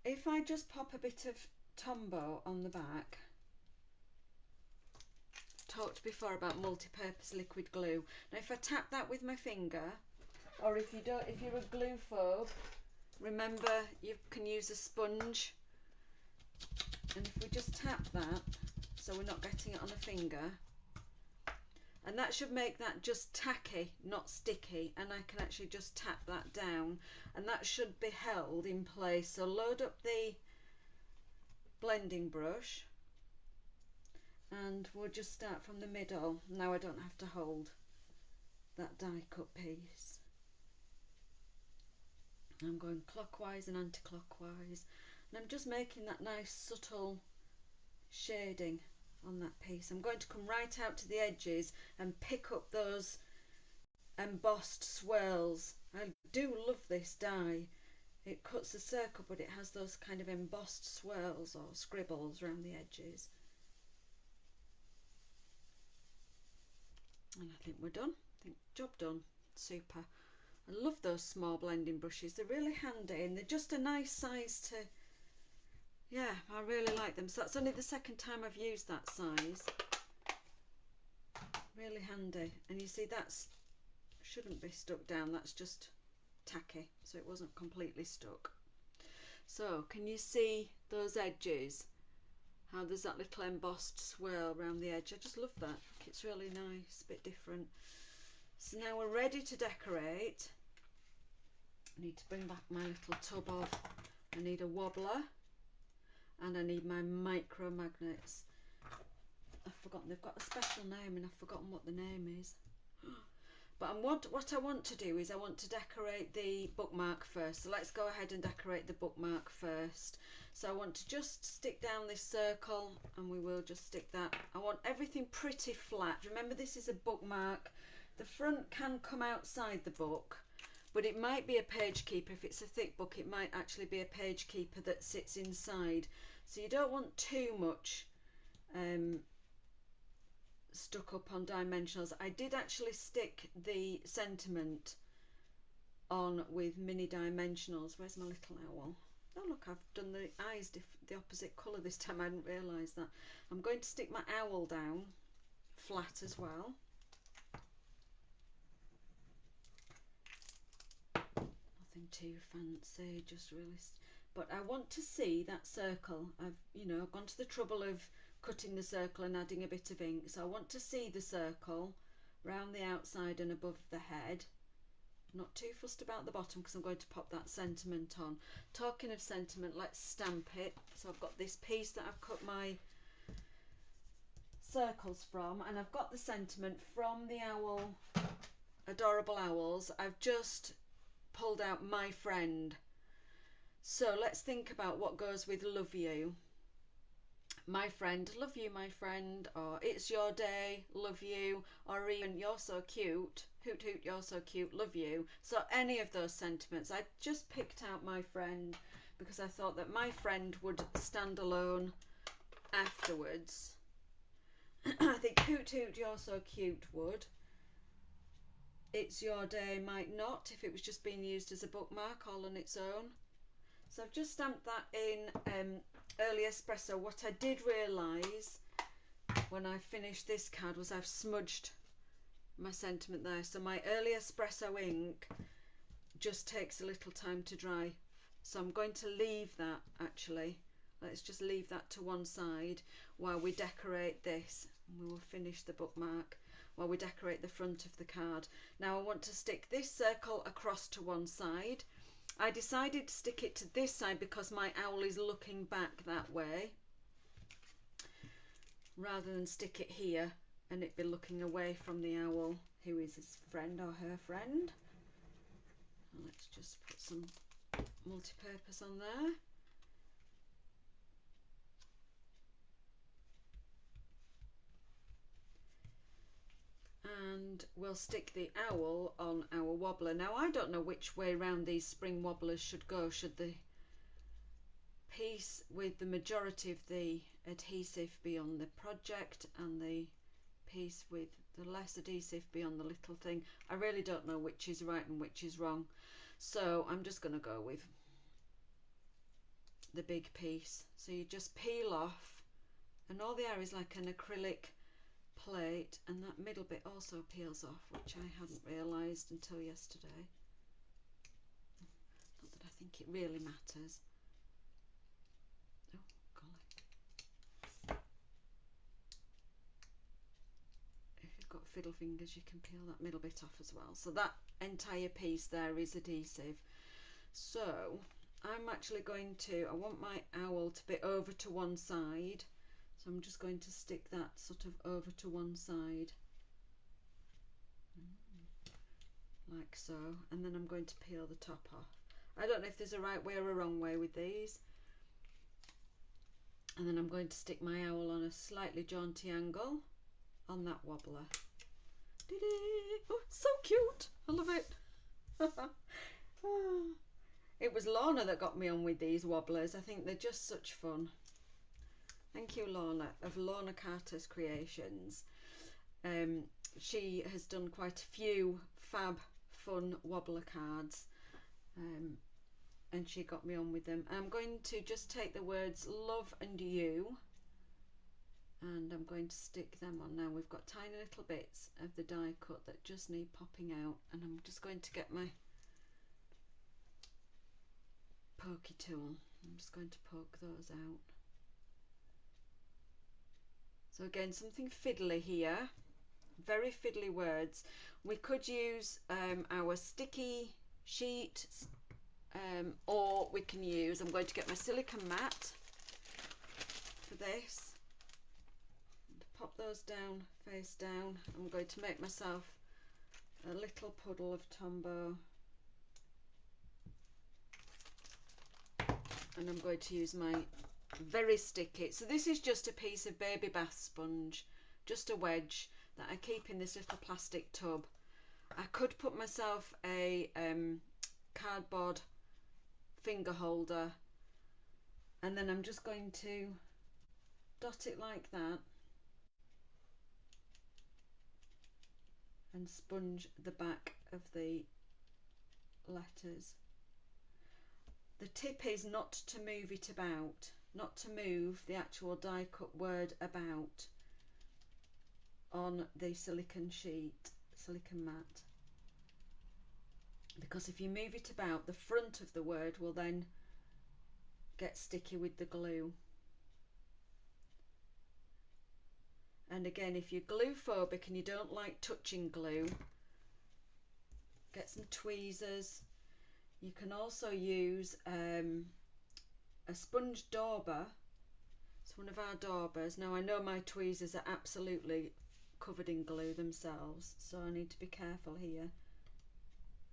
If I just pop a bit of Tombow on the back, talked before about multi-purpose liquid glue. Now if I tap that with my finger, or if you're a glue phobe, remember you can use a sponge, and if we just tap that so we're not getting it on a finger, and that should make that just tacky, not sticky, and I can actually just tap that down and that should be held in place. So load up the blending brush and we'll just start from the middle. Now I don't have to hold that die cut piece. I'm going clockwise and anti-clockwise, and I'm just making that nice subtle shading on that piece. I'm going to come right out to the edges and pick up those embossed swirls. I do love this die. It cuts a circle, but it has those kind of embossed swirls or scribbles around the edges. And I think we're done. I think job done. Super. I love those small blending brushes. They're really handy and they're just a nice size to, yeah, I really like them. So that's only the second time I've used that size. Really handy. And you see that's shouldn't be stuck down. That's just tacky. So it wasn't completely stuck. So can you see those edges? How there's that little embossed swirl around the edge. I just love that. It's really nice, a bit different. So now we're ready to decorate. I need to bring back my little tub of, I need a wobbler and I need my micro magnets. I've forgotten, they've got a special name and I've forgotten what the name is. But what I want to do is I want to decorate the bookmark first. So let's go ahead and decorate the bookmark first. So I want to just stick down this circle and we will just stick that. I want everything pretty flat. Remember, this is a bookmark. The front can come outside the book, but it might be a page keeper. If it's a thick book, it might actually be a page keeper that sits inside. So you don't want too much stuck up on dimensionals. I did actually stick the sentiment on with mini dimensionals. Where's my little owl? Oh look, I've done the eyes the opposite colour this time. I didn't realise that. I'm going to stick my owl down flat as well. Nothing too fancy, just really, but I want to see that circle. I've gone to the trouble of cutting the circle and adding a bit of ink, so I want to see the circle round the outside and above the head. Not too fussed about the bottom because I'm going to pop that sentiment on. Talking of sentiment, let's stamp it. So I've got this piece that I've cut my circles from, and I've got the sentiment from the owl, Adorable Owls. I've just pulled out my friend. So let's think about what goes with love you. My friend, love you my friend, or it's your day, love you, or even you're so cute, hoot hoot you're so cute, love you. So any of those sentiments. I just picked out my friend because I thought that my friend would stand alone afterwards. I think hoot hoot you're so cute would. It's your day might not if it was just being used as a bookmark all on its own. So I've just stamped that in early espresso. What I did realise when I finished this card was I've smudged my sentiment there. So my early espresso ink just takes a little time to dry. So I'm going to leave that actually. Let's just leave that to one side while we decorate this. We will finish the bookmark while we decorate the front of the card. Now I want to stick this circle across to one side. I decided to stick it to this side because my owl is looking back that way, rather than stick it here and it be looking away from the owl, who is his friend or her friend. Let's just put some multi-purpose on there. And we'll stick the owl on our wobbler. Now I don't know which way round these spring wobblers should go. Should the piece with the majority of the adhesive be on the project and the piece with the less adhesive be on the little thing? I really don't know which is right and which is wrong, so I'm just going to go with the big piece. So you just peel off, and all the air is like an acrylic plate, and that middle bit also peels off, which I hadn't realised until yesterday. Not that I think it really matters. Oh golly. If you've got fiddle fingers you can peel that middle bit off as well. So that entire piece there is adhesive. So I'm actually going to, I want my owl to be over to one side. So I'm just going to stick that sort of over to one side, like so, and then I'm going to peel the top off. I don't know if there's a right way or a wrong way with these. And then I'm going to stick my owl on a slightly jaunty angle on that wobbler. Oh, so cute! I love it. It was Lorna that got me on with these wobblers. I think they're just such fun. Thank you, Lorna, of Lorna Carter's Creations. She has done quite a few fab, fun wobbler cards, and she got me on with them. I'm going to just take the words love and you, and I'm going to stick them on now. We've got tiny little bits of the die cut that just need popping out, and I'm just going to get my pokey tool. I'm just going to poke those out. So again, something fiddly here, very fiddly words. We could use our sticky sheet, or we can use, I'm going to get my silicone mat for this, and pop those down, face down. I'm going to make myself a little puddle of Tombow, and I'm going to use my very sticky. So this is just a piece of baby bath sponge, just a wedge that I keep in this little plastic tub. I could put myself a cardboard finger holder, and then I'm just going to dot it like that and sponge the back of the letters. The tip is not to move it about, not to move the actual die cut word about on the silicone sheet, silicone mat, because if you move it about, the front of the word will then get sticky with the glue. And again, if you're glue phobic and you don't like touching glue, get some tweezers. You can also use a sponge dauber. It's one of our daubers. Now I know my tweezers are absolutely covered in glue themselves, so I need to be careful here.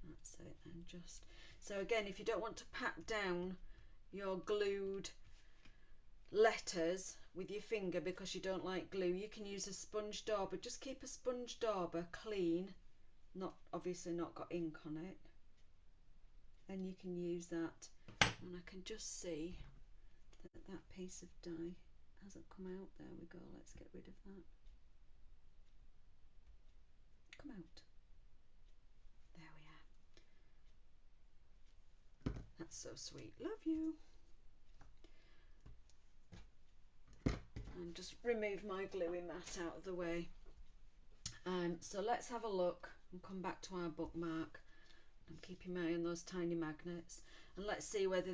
That's it. And just so again, if you don't want to pat down your glued letters with your finger because you don't like glue, you can use a sponge dauber. Just keep a sponge dauber clean, not obviously not got ink on it, and you can use that. And I can just see that that piece of die hasn't come out. There we go. Let's get rid of that. Come out. There we are. That's so sweet. Love you. And just remove my gluey mat out of the way. So let's have a look and come back to our bookmark. I'm keeping my eye on those tiny magnets, and let's see whether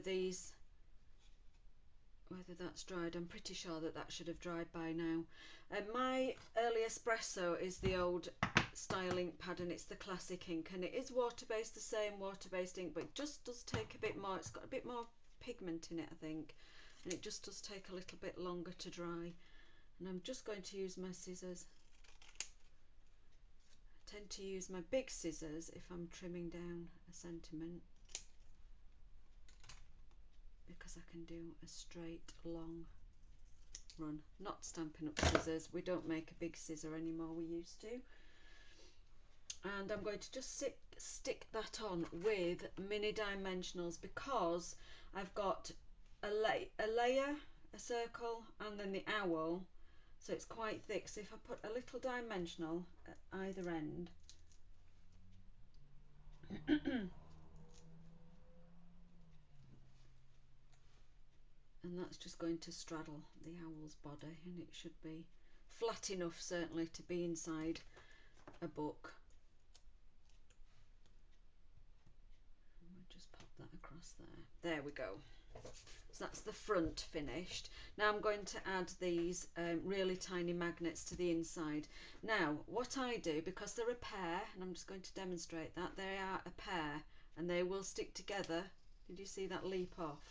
that's dried. I'm pretty sure that should have dried by now. My early espresso is the old style ink pad, and it's the classic ink, and it is water-based, the same water-based ink, but it just does take a bit more. It's got a bit more pigment in it, I think, and it just does take a little bit longer to dry. And I'm just going to use my scissors. I tend to use my big scissors if I'm trimming down a sentiment, because I can do a straight long run. Not Stampin' Up scissors, we don't make a big scissor anymore, we used to. And I'm going to just stick that on with mini dimensionals, because I've got a layer, a circle, and then the owl, so it's quite thick. So if I put a little dimensional at either end, and that's just going to straddle the owl's body, and it should be flat enough certainly to be inside a book. And we'll just pop that across there. There we go. So that's the front finished. Now I'm going to add these really tiny magnets to the inside. Now what I do, because they're a pair, and I'm just going to demonstrate that, they are a pair and they will stick together. Did you see that leap off?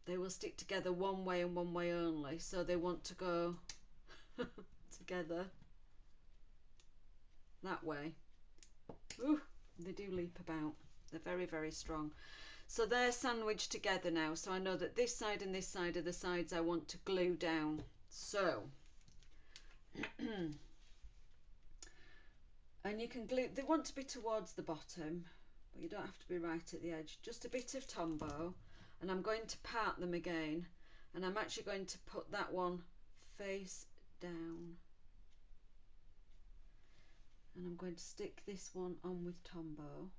They will stick together one way and one way only, so they want to go together that way. Ooh, they do leap about. They're very, very strong. So they're sandwiched together now, so I know that this side and this side are the sides I want to glue down. So and you can glue, they want to be towards the bottom, but you don't have to be right at the edge. Just a bit of Tombow, and I'm going to part them again, and I'm actually going to put that one face down, and I'm going to stick this one on with Tombow.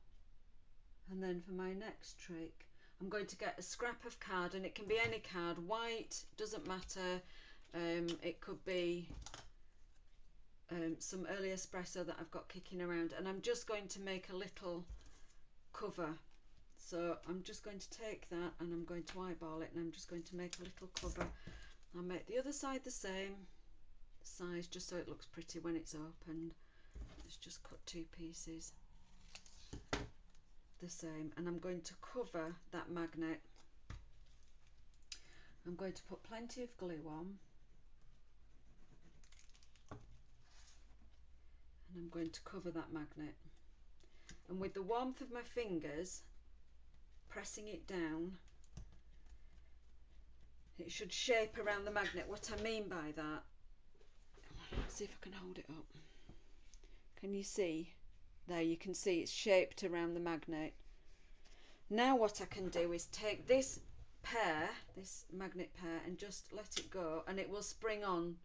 And then for my next trick, I'm going to get a scrap of card, and it can be any card, white, doesn't matter. It could be some early espresso that I've got kicking around, and I'm just going to make a little cover. So I'm just going to take that and I'm going to eyeball it, and I'm just going to make a little cover. I'll make the other side the same size, just so it looks pretty when it's opened. Let's just cut two pieces the same, and I'm going to cover that magnet. I'm going to put plenty of glue on, and I'm going to cover that magnet, and with the warmth of my fingers pressing it down, it should shape around the magnet. What I mean by that, let's see if I can hold it up. Can you see? There, you can see it's shaped around the magnet. Now what I can do is take this pair, this magnet pair, and just let it go, and it will spring on,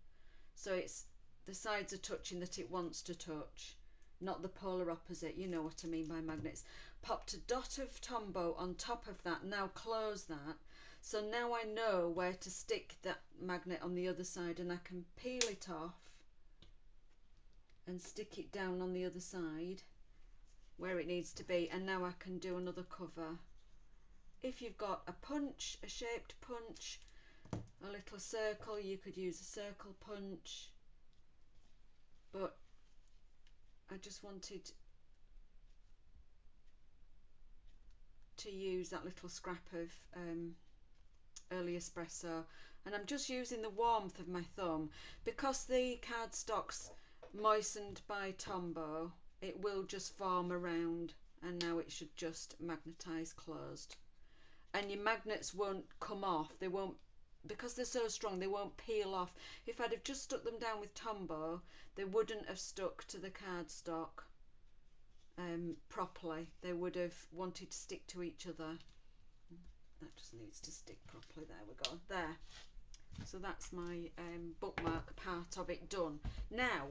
so it's the sides are touching that it wants to touch, not the polar opposite. You know what I mean by magnets. Popped a dot of Tombow on top of that. Now close that, so now I know where to stick that magnet on the other side, and I can peel it off and stick it down on the other side where it needs to be, and now I can do another cover. If you've got a punch, a shaped punch, a little circle, you could use a circle punch, but I just wanted to use that little scrap of early espresso, and I'm just using the warmth of my thumb, because the cardstock's moistened by Tombow, it will just form around, and now it should just magnetize closed, and your magnets won't come off. They won't, because they're so strong, they won't peel off. If I'd have just stuck them down with Tombow, they wouldn't have stuck to the cardstock properly. They would have wanted to stick to each other. That just needs to stick properly. There we go. There. So that's my bookmark part of it done. Now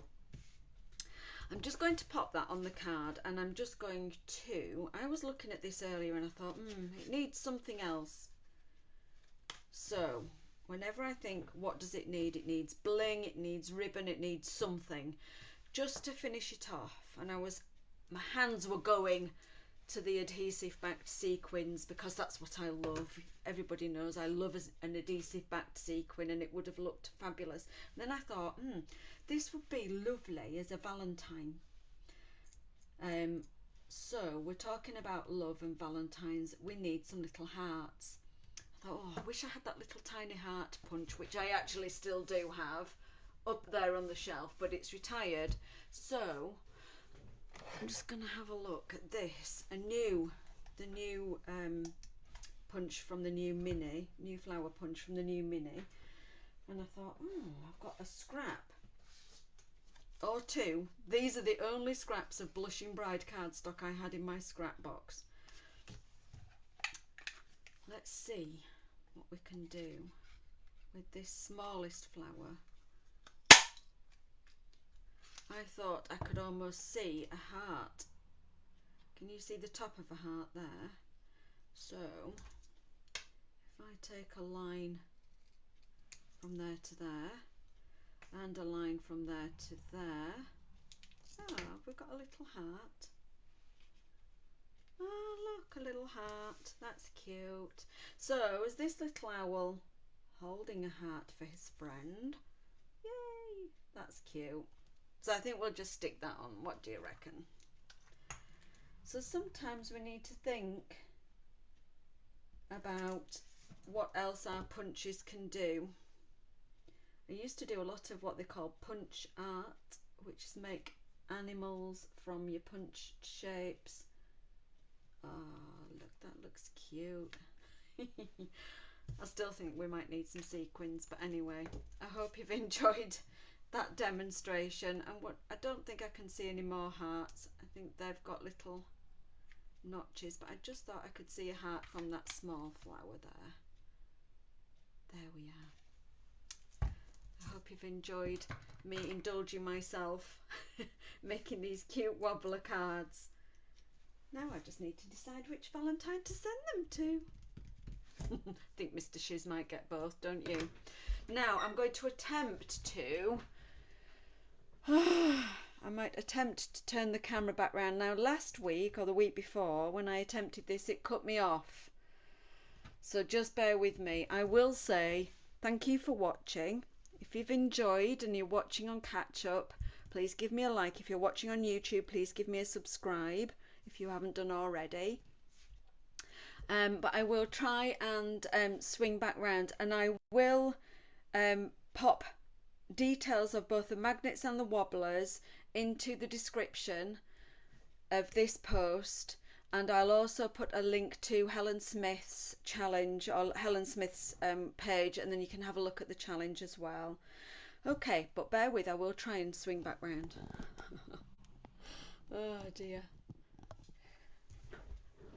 I'm just going to pop that on the card, and I'm just going to, I was looking at this earlier and I thought, it needs something else. So whenever I think, what does it need? It needs bling, it needs ribbon, it needs something just to finish it off. And I was my hands were going to the adhesive backed sequins because that's what I love. Everybody knows I love an adhesive backed sequin, and it would have looked fabulous. And then I thought, this would be lovely as a Valentine. So we're talking about love and Valentines. We need some little hearts. I thought, oh, I wish I had that little tiny heart punch, which I actually still do have up there on the shelf, but it's retired. So I'm just going to have a look at this, the new punch from the new flower punch from the new mini. And I thought, I've got a scrap or two. These are the only scraps of Blushing Bride cardstock I had in my scrap box. Let's see what we can do with this smallest flower. I thought I could almost see a heart. Can you see the top of a heart there? So if I take a line from there to there and a line from there to there, we've got a little heart. Oh, look, a little heart. That's cute. So is this little owl holding a heart for his friend? Yay, that's cute. So I think we'll just stick that on. What do you reckon? So sometimes we need to think about what else our punches can do. I used to do a lot of what they call punch art, which is make animals from your punched shapes. Oh, look, that looks cute. I still think we might need some sequins, but anyway, I hope you've enjoyed that demonstration. And what I don't think I can see any more hearts. I think they've got little notches, but I just thought I could see a heart from that small flower there. There we are. I hope you've enjoyed me indulging myself making these cute wobbler cards. Now I just need to decide which Valentine to send them to. I think Mr. Shiz might get both, don't you? Now I'm going to attempt to I might attempt to turn the camera back round. Now last week or the week before when I attempted this, it cut me off. So just bear with me. I will say thank you for watching. If you've enjoyed and you're watching on catch up, please give me a like. If you're watching on YouTube, please give me a subscribe if you haven't done already. But I will try and swing back round, and I will pop details of both the magnets and the wobblers into the description of this post, and I'll also put a link to Helen Smith's challenge or Helen Smith's page, and then you can have a look at the challenge as well. Okay, but bear with, I will try and swing back round. Oh dear.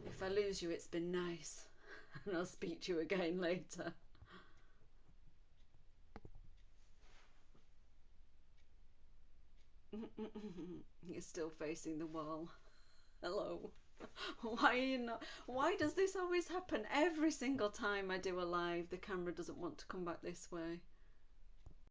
If I lose you, it's been nice, and I'll speak to you again later. You're still facing the wall. Hello. Why are you not? Why does this always happen? Every single time I do a live, the camera doesn't want to come back this way.